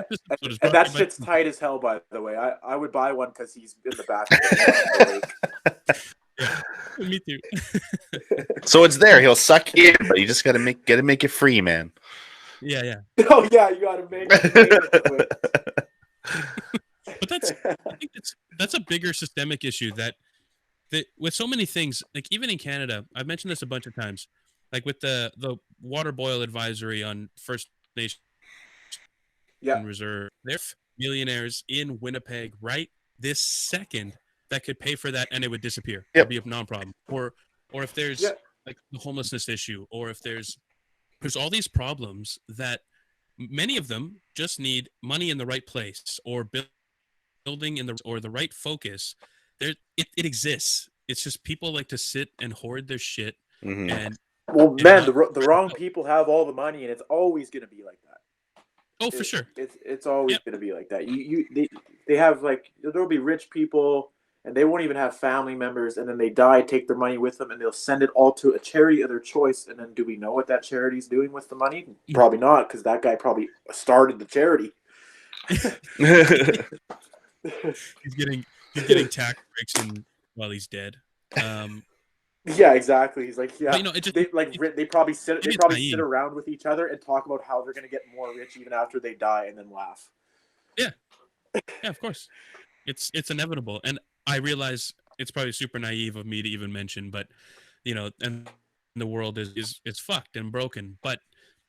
and that shit's tight as hell, by the way. I would buy one because he's in the back of the lake. Yeah, me too. So it's there. He'll suck you in, but you just gotta make it free, man. Yeah. Oh yeah, you gotta make it free. But I think that's a bigger systemic issue that with so many things, like even in Canada, I've mentioned this a bunch of times, like with the water boil advisory on First Nation reserve. There's millionaires in Winnipeg right this second that could pay for that, and it would disappear. It'd be a non-problem. Or if there's like the homelessness issue, or if there's all these problems that many of them just need money in the right place, or building in the right focus. It exists. It's just people like to sit and hoard their shit. And the wrong people have all the money, and it's always going to be like that. Oh, for sure. It's always going to be like that. They have, like, there'll be rich people, and they won't even have family members, and then they die, take their money with them, and they'll send it all to a charity of their choice. And then do we know what that charity's doing with the money? Probably not, because that guy probably started the charity. He's getting tax breaks while he's dead. Yeah, exactly. He's like, yeah. But, they probably sit around with each other and talk about how they're going to get more rich even after they die, and then laugh. Yeah, of course. It's inevitable, and I realize it's probably super naive of me to even mention, but and the world is fucked and broken. But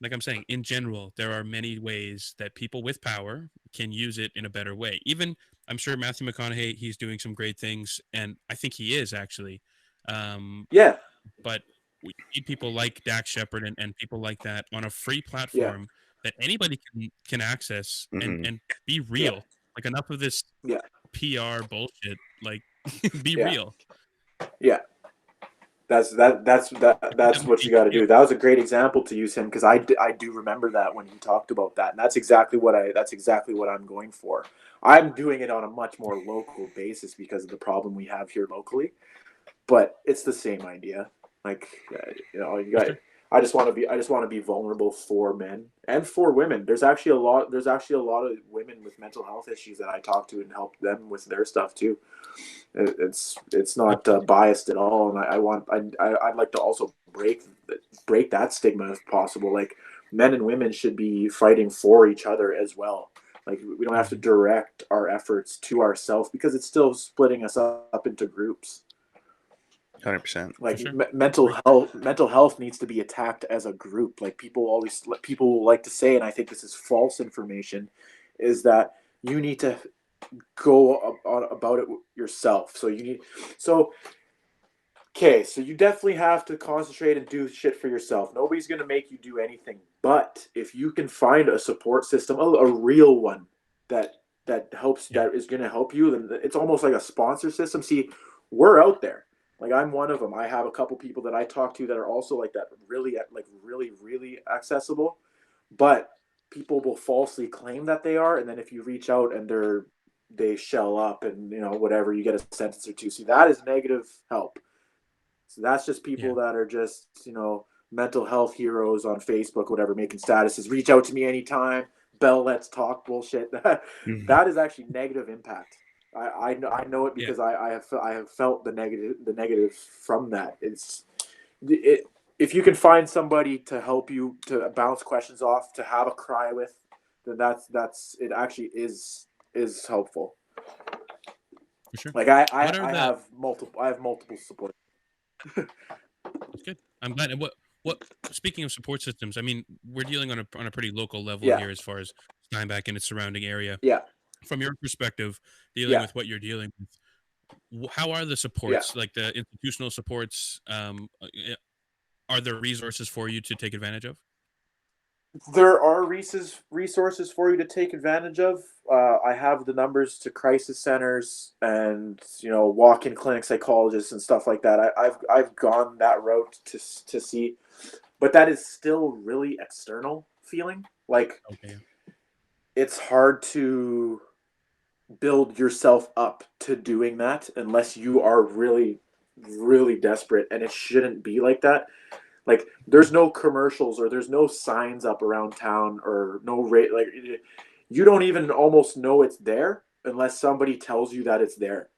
like I'm saying, in general, there are many ways that people with power can use it in a better way. Even I'm sure Matthew McConaughey, he's doing some great things, and I think he is actually. Yeah, But we need people like Dax Shepard and people like that on a free yeah, platform that anybody can access Mm-hmm. and be yeah, real. Like enough of this yeah, PR bullshit. Like be yeah, real. yeah. That's That that's might what you be got to you. do. That was a great example to use him, because I do remember that when he talked about that, and that's exactly what I'm going for. I'm doing it on a much more local basis because of the problem we have here locally, but it's the same idea. Like, you For got. sure. I just want to be vulnerable for men and for women. There's actually a lot of women with mental health issues that I talk to and help them with their stuff too. It's not biased at all, and I'd like to also break that stigma if possible. Like, men and women should be fighting for each other as well. Like, we don't have to direct our efforts to ourselves, because it's still splitting us up into groups. 100%. Like, Sure. mental health needs to be attacked as a group. Like, people like to say, and I think this is false information, is that you need to go about it yourself. So okay, so you definitely have to concentrate and do shit for yourself. Nobody's going to make you do anything. But if you can find a support system, a real one that helps, Yeah. that is going to help you, then it's almost like a sponsor system. See, we're out there. Like, I'm one of them. I have a couple people that I talk to that are also like that, really accessible. But people will falsely claim that they are, and then if you reach out and they shell up, and whatever, you get a sentence or two. See, that is negative help. So that's just Yeah. people that are just, mental health heroes on Facebook, whatever, making statuses. Reach out to me anytime. Bell, let's talk bullshit. Mm-hmm. That is actually negative impact. I know it Yeah. because I have felt the negative from that. It if you can find somebody to help you, to bounce questions off, to have a cry with, then that's it. Actually, is helpful. For sure. Like, What are I the have multiple support. That's good. I'm glad. And what speaking of support systems, I mean, we're dealing on a pretty local level Yeah, here as far as Steinbach and its surrounding area. yeah, From your perspective, dealing yeah, with what you're dealing with, how are the yeah. supports, like the institutional supports? Are there resources for you to take advantage of? There are resources for you to take advantage of. I have the numbers to crisis centers and, walk-in clinic psychologists and stuff like that. I've gone that route to see, but that is still really external feeling. Like, Okay. Yeah. it's hard to build yourself up to doing that unless you are really, really desperate, and it shouldn't be like that. Like, there's no commercials, or there's no signs up around town, or no rate. Like, you don't even almost know it's there unless somebody tells you that it's there.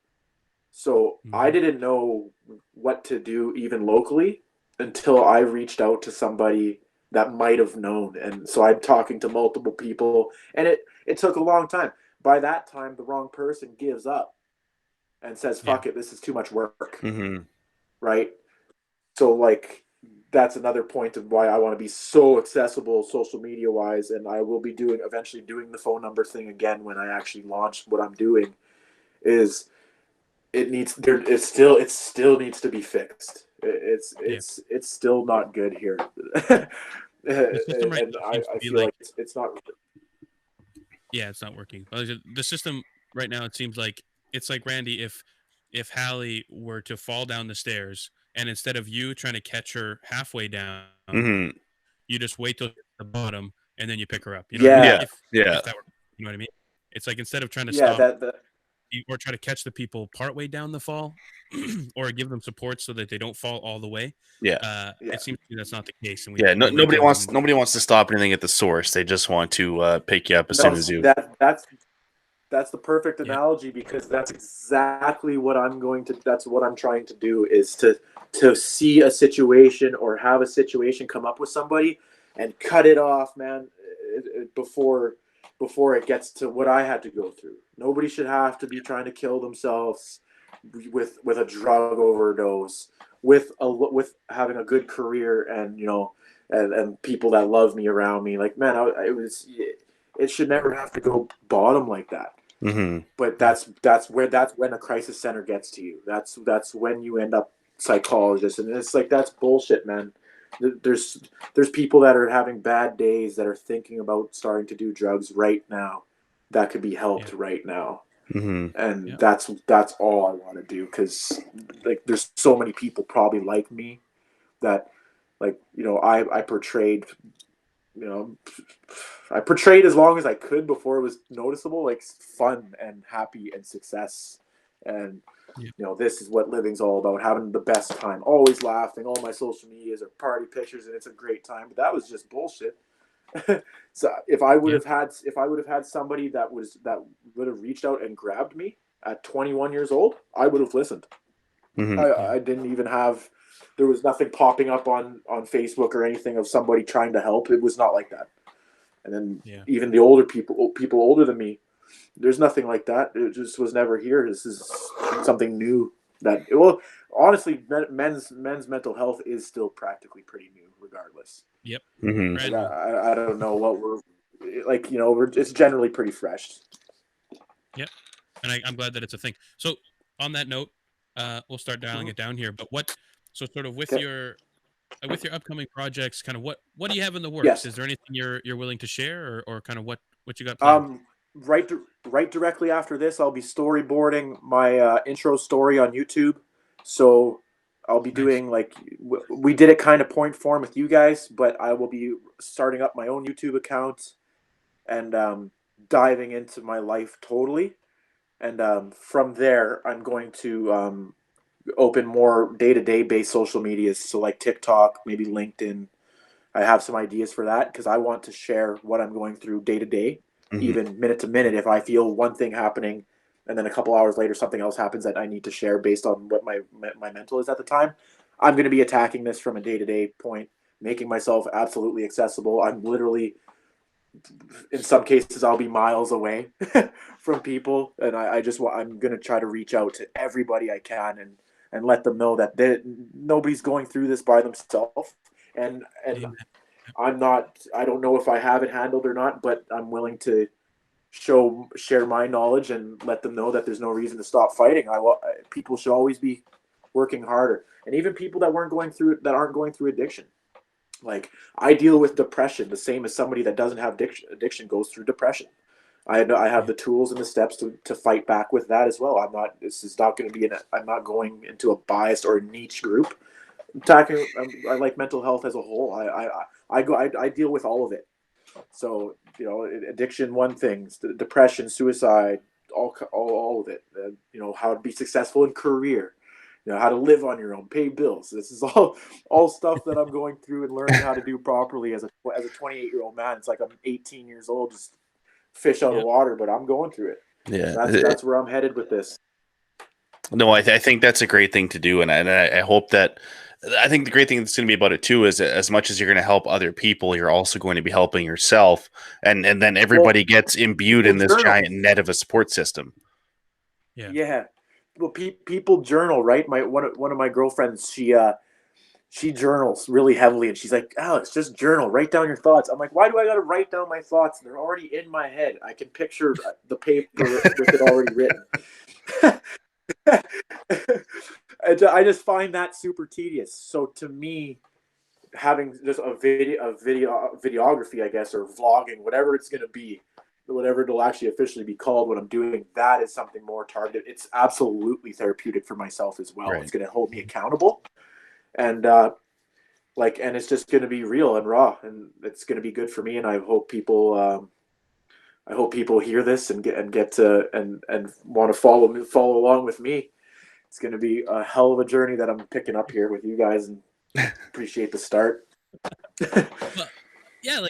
So I Mm-hmm. didn't know what to do even locally until I reached out to somebody that might have known. And so I'm talking to multiple people, and it took a long time. By that time, the wrong person gives up and says, Yeah. fuck it, this is too much work. Mm-hmm. Right? So, like, that's another point of why I want to be so accessible social media wise, and I will be eventually doing the phone number thing again when I actually launch what I'm doing. Is it still needs to be fixed. Yeah. It's still not good here. The system right And now seems to I be feel like, like it's not. yeah, it's not working. The system right now, it seems like it's like Randy. If Hallie were to fall down the stairs, and instead of you trying to catch her halfway down, Mm-hmm. you just wait till the bottom and then you pick her up. You know what I mean? Yeah, Yeah. Yeah. If that were, you know what I mean? It's like instead of trying to yeah, stop that or try to catch the people partway down the fall, or give them support so that they don't fall all the way. Yeah. yeah. It seems to me that's not the case, and Yeah. No, we need to have nobody wants to stop anything at the source. They just want to pick you up as No, soon as you. that's the perfect yeah, analogy, because that's exactly what that's what I'm trying to do, is to see a situation or have a situation come up with somebody and cut it off, man, before it gets to what I had to go through. Nobody should have to be trying to kill themselves with a drug overdose, with having a good career, and and people that love me around me. Like, man, it should never have to go bottom like that. Mm-hmm. But that's when a crisis center gets to you. That's when you end up psychologist, and it's like, that's bullshit, man. There's people that are having bad days that are thinking about starting to do drugs right now, that could be helped right now. Mm-hmm. And that's all I want to do, because like there's so many people probably like me that, like, I portrayed, I portrayed as long as I could before it was noticeable, like fun and happy and success. And this is what living's all about, having the best time, always laughing. All my social medias are party pictures and it's a great time. But that was just bullshit. So if I would have had somebody that would have reached out and grabbed me at 21 years old, I would have listened. Mm-hmm. I didn't even have, there was nothing popping up on Facebook or anything of somebody trying to help. It was not like that. And then even the older people older than me, there's nothing like that. It just was never here. This is something new that, well, honestly, men's mental health is still practically pretty new regardless. Yep. Mm-hmm. Like, I don't know what we're like, it's generally pretty fresh. Yep. And I'm glad that it's a thing. So on that note, we'll start dialing it down here. But so sort of with your upcoming projects, kind of what do you have in the works? Yes. Is there anything you're willing to share, or kind of what you got planned? Right directly after this, I'll be storyboarding my intro story on YouTube. So I'll be doing, like, we did it kind of point form with you guys, but I will be starting up my own YouTube account and diving into my life totally. And from there, I'm going to open more day-to-day based social medias. So like TikTok, maybe LinkedIn. I have some ideas for that because I want to share what I'm going through day to day, even minute to minute. If I feel one thing happening and then a couple hours later something else happens that I need to share based on what my mental is at the time, I'm going to be attacking this from a day to day point, making myself absolutely accessible. I'm literally, in some cases, I'll be miles away from people, and I'm going to try to reach out to everybody I can and let them know that nobody's going through this by themselves. And I don't know if I have it handled or not, but I'm willing to share my knowledge and let them know that there's no reason to stop fighting. People should always be working harder, and even people that aren't going through addiction. Like, I deal with depression the same as somebody that doesn't have addiction goes through depression. I have the tools and the steps to fight back with that as well. This is not going to be I'm not going into a biased or a niche group. I like mental health as a whole. I deal with all of it. So, addiction, one thing, depression, suicide, all of it. How to be successful in career, how to live on your own, pay bills. This is all stuff that I'm going through and learning how to do properly as a 28-year-old man. It's like I'm 18 years old, just fish out of water, but I'm going through it. Yeah, that's where I'm headed with this. No, I think that's a great thing to do, and I hope that. I think the great thing that's going to be about it too is, as much as you're going to help other people, you're also going to be helping yourself, and then everybody gets imbued in this giant net of a support system. Yeah. Well, people journal, right? One of my girlfriends, she journals really heavily, and she's like, Alex, just journal, write down your thoughts. I'm like, why do I got to write down my thoughts? They're already in my head. I can picture the paper with it already written. I just find that super tedious. So to me, having just a videography, I guess, or vlogging, whatever it's going to be, whatever it'll actually officially be called, what I'm doing, that is something more targeted. It's absolutely therapeutic for myself as well. Right. It's going to hold me accountable, and and it's just going to be real and raw, and it's going to be good for me. And I hope people hear this and get to and want to follow along with me. It's going to be a hell of a journey that I'm picking up here with you guys, and appreciate the start. Well, yeah,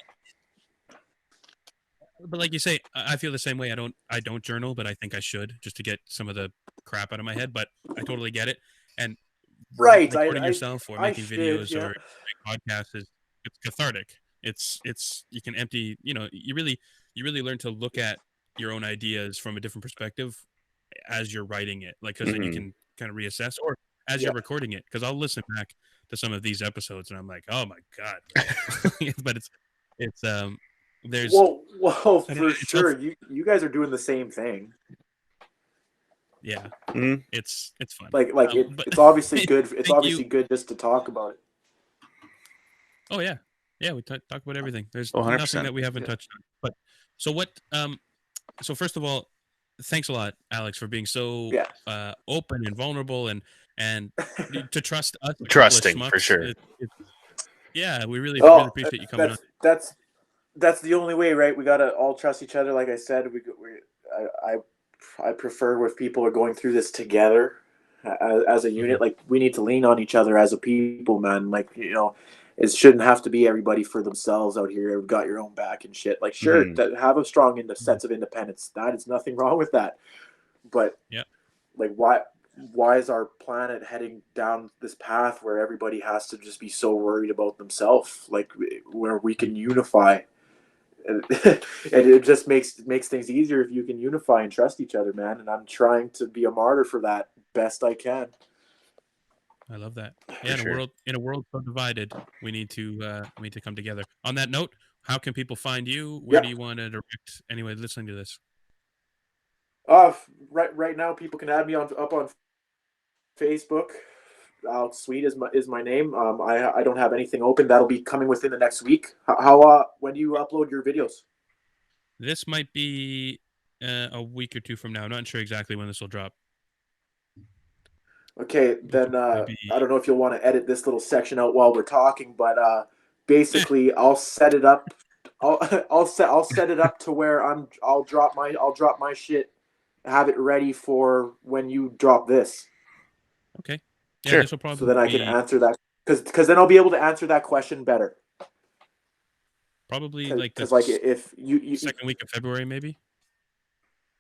but like you say, I feel the same way. I don't journal, but I think I should, just to get some of the crap out of my head. But I totally get it. And recording yourself or making videos or podcasts it's cathartic. It's you can empty. You really learn to look at your own ideas from a different perspective. as you're writing it, like, because then you can kind of reassess, or as you're recording it, because I'll listen back to some of these episodes and I'm like, oh my god, but it's there's whoa, I don't know, for sure. You guys are doing the same thing. Yeah, it's fun. Like But it's obviously good. It's obviously you. good just to talk about it. Oh yeah, we talk about everything. There's 100%. nothing that we haven't touched on. But so what? So first of all, thanks a lot, Alex, for being so open and vulnerable and to trust us. Trusting for sure. Yeah, we really appreciate you coming on. That's the only way, right? We gotta all trust each other. Like I said, I prefer if people are going through this together as a unit. Like we need to lean on each other as a people, man. Like it shouldn't have to be everybody for themselves out here. Got your own back and shit. Like sure, have a strong sense of independence. That is nothing wrong with that. But like why is our planet heading down this path where everybody has to just be so worried about themselves? Like where we can unify. And it just makes things easier if you can unify and trust each other, man. And I'm trying to be a martyr for that best I can. I love that. Yeah, in a world so divided, we need to come together. On that note, how can people find you? Where do you want to direct anyone listening to this? Right now, people can add me up on Facebook. Alex Sweet is my name. I don't have anything open. That'll be coming within the next week. When do you upload your videos? This might be a week or two from now. I'm not sure exactly when this will drop. Okay, then I don't know if you'll want to edit this little section out while we're talking, but basically I'll set it up. I'll set it up to where I'll drop my shit, have it ready for when you drop this. Okay. Yeah, sure. This will probably so then I can answer that because then I'll be able to answer that question better. Probably like if you second week of February, maybe.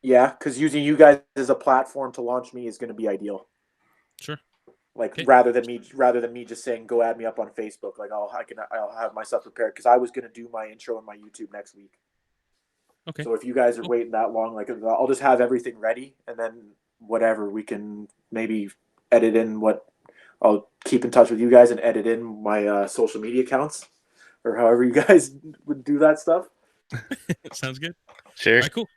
Yeah, because using you guys as a platform to launch me is going to be ideal. Sure. Like rather than me just saying go add me up on Facebook. Like I'll have myself prepared because I was going to do my intro on my YouTube next week. Okay. So if you guys are waiting that long, like I'll just have everything ready, and then whatever we can maybe edit in I'll keep in touch with you guys and edit in my social media accounts or however you guys would do that stuff. Sounds good. Sure. All right, cool.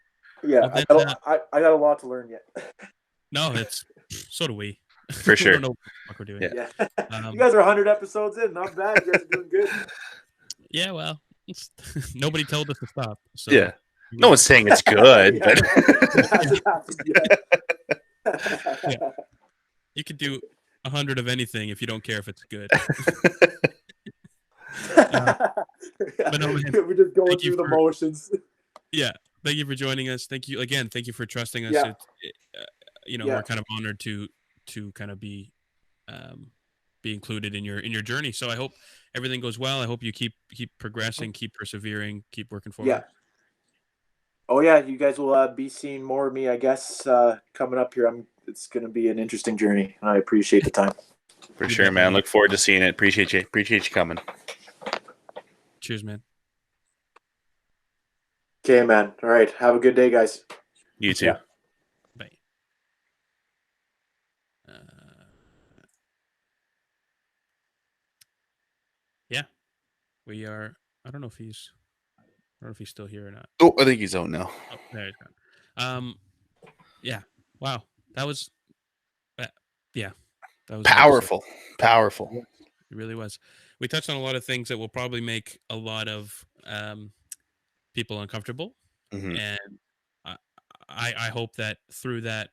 Yeah, well, I got a lot to learn yet. No, so do we. For sure. We don't know what we're doing. Yeah. You guys are 100 episodes in. Not bad. You guys are doing good. Yeah, well, nobody told us to stop. So yeah. No one's saying it's good. Yeah. You could do 100 of anything if you don't care if it's good. But no, man, we're just going through the motions. Yeah. Thank you for joining us. Thank you again. Thank you for trusting us. Yeah. We're kind of honored to kind of be included in your journey. So I hope everything goes well. I hope you keep progressing, keep persevering, keep working forward. Yeah. Oh yeah, you guys will be seeing more of me, I guess, coming up here. It's going to be an interesting journey, and I appreciate the time. For sure, man. Look forward to seeing it. Appreciate you coming. Cheers, man. Okay, man. All right. Have a good day, guys. You too. Yeah. Bye. Yeah. We are. I don't know if he's still here or not. Oh, I think he's out now. Oh, there he's gone. Yeah. Wow. That was. Yeah. That was powerful. Powerful. It really was. We touched on a lot of things that will probably make a lot of people uncomfortable, and I hope that through that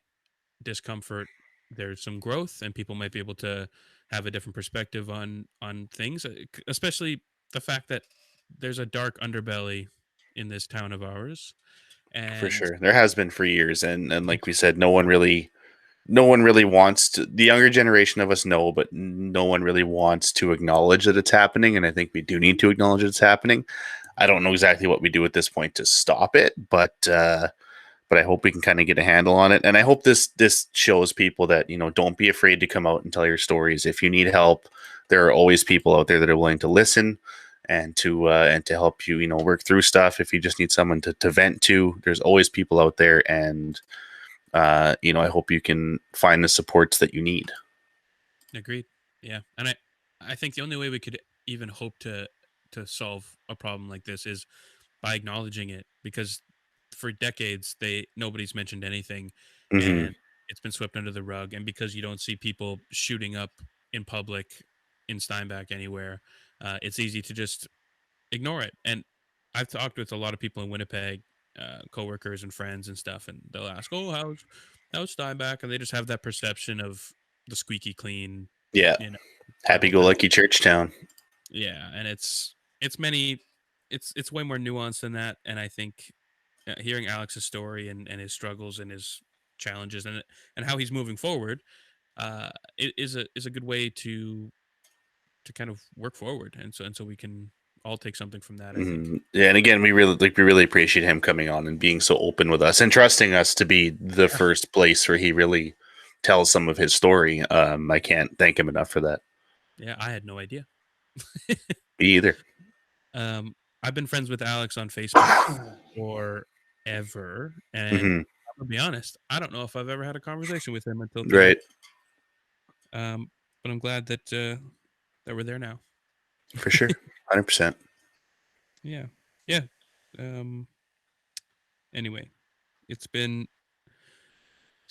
discomfort, there's some growth, and people might be able to have a different perspective on things, especially the fact that there's a dark underbelly in this town of ours. And for sure, there has been for years, and like we said, no one really wants to. The younger generation of us know, but no one really wants to acknowledge that it's happening. And I think we do need to acknowledge it's happening. I don't know exactly what we do at this point to stop it, but I hope we can kind of get a handle on it. And I hope this shows people that, don't be afraid to come out and tell your stories. If you need help, there are always people out there that are willing to listen and to help you, work through stuff. If you just need someone to vent to, there's always people out there. And I hope you can find the supports that you need. Agreed. Yeah, and I think the only way we could even hope to solve a problem like this is by acknowledging it, because for decades nobody's mentioned anything, Mm-hmm. and it's been swept under the rug. And because you don't see people shooting up in public in Steinbach anywhere, it's easy to just ignore it. And I've talked with a lot of people in Winnipeg, coworkers and friends and stuff, and they'll ask, "Oh, how's Steinbach?" And they just have that perception of the squeaky clean, Yeah. you know, Happy-go-lucky church town. yeah, and it's many, it's way more nuanced than that. And I think hearing Alex's story and his struggles and his challenges and how he's moving forward, is a good way to kind of work forward, and so we can all take something from that, I think. Mm-hmm. Yeah, and again, we really appreciate him coming on and being so open with us and trusting us to be the first place where he really tells some of his story. I can't thank him enough for that. Yeah, I had no idea. Me either. I've been friends with Alex on Facebook forever, and Mm-hmm. I'm gonna be honest, I don't know if I've ever had a conversation with him until today. Right. But I'm glad that we're there now. For sure. 100%. Yeah. Anyway, it's been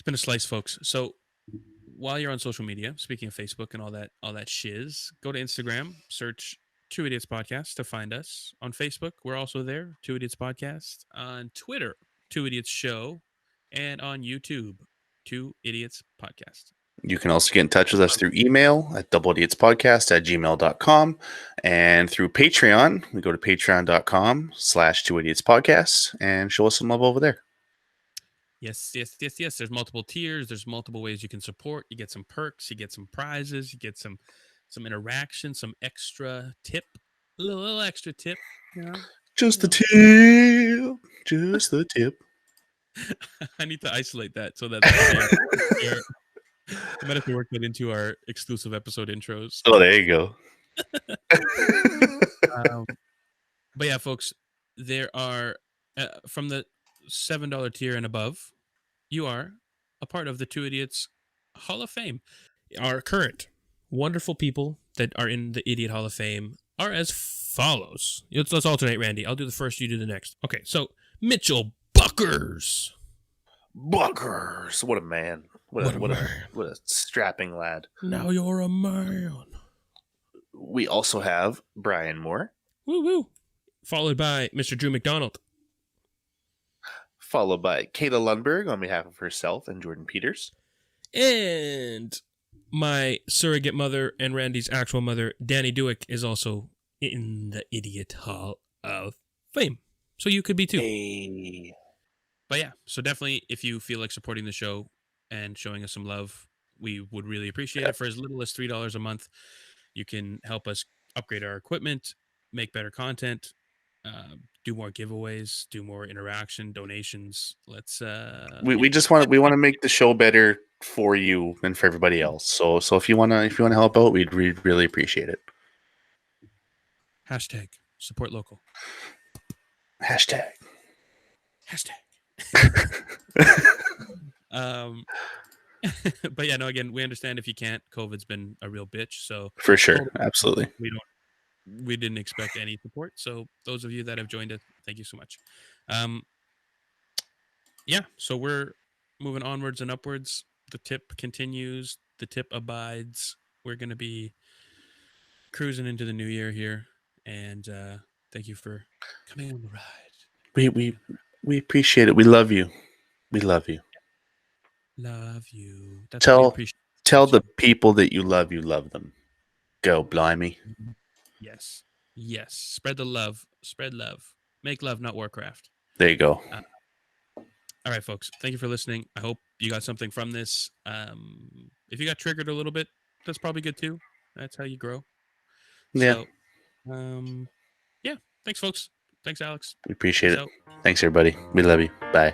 a slice, folks. So while you're on social media, speaking of Facebook and all that shiz, go to Instagram, search Two Idiots Podcast to find us. On Facebook, we're also there, Two Idiots Podcast. On Twitter, Two Idiots Show. And on YouTube, Two Idiots Podcast. You can also get in touch with us through email at doubleidiotspodcast@gmail.com, and through Patreon. We go to patreon.com/2idiotspodcast and show us some love over there. Yes. There's multiple tiers. There's multiple ways you can support. You get some perks. You get some prizes. You get some interaction, some extra tip, a little extra tip. Just the tip. Just the tip. I need to isolate that so that I might have to work that into our exclusive episode intros. Oh, there you go. But yeah, folks, there are from the $7 tier and above, you are a part of the Two Idiots Hall of Fame. Our current wonderful people that are in the Idiot Hall of Fame are as follows. Let's alternate, Randy. I'll do the first, you do the next. Okay, so Mitchell Buckers. Buckers. What a man. What a strapping lad. Now you're a man. We also have Brian Moore. Woo woo. Followed by Mr. Drew McDonald. Followed by Kayla Lundberg on behalf of herself and Jordan Peters. And my surrogate mother and Randy's actual mother, Danny Dewick, is also in the Idiot Hall of Fame. So you could be too. Hey. But yeah, so definitely if you feel like supporting the show and showing us some love, we would really appreciate it. For as little as $3 a month, you can help us upgrade our equipment, make better content, do more giveaways, do more interaction, donations. Let's we just want to make the show better for you and for everybody else. So if you wanna help out, we'd really appreciate it. Hashtag support local. Hashtag. But yeah, no, again, we understand if you can't. COVID's been a real bitch, so For sure. Absolutely. We didn't expect any support. So those of you that have joined us, thank you so much. Yeah, so we're moving onwards and upwards. The tip continues. The tip abides. We're going to be cruising into the new year here, and thank you for coming on the ride. We appreciate it. We love you. We love you. Love you. That's tell the people that you love them. Go, blimey. Yes. Spread the love. Spread love. Make love, not Warcraft. There you go. All right, folks. Thank you for listening. I hope you got something from this. If you got triggered a little bit, that's probably good too. That's how you grow. Yeah. So, yeah. Thanks, folks. Thanks, Alex. We appreciate it. Thanks, everybody. We love you. Bye.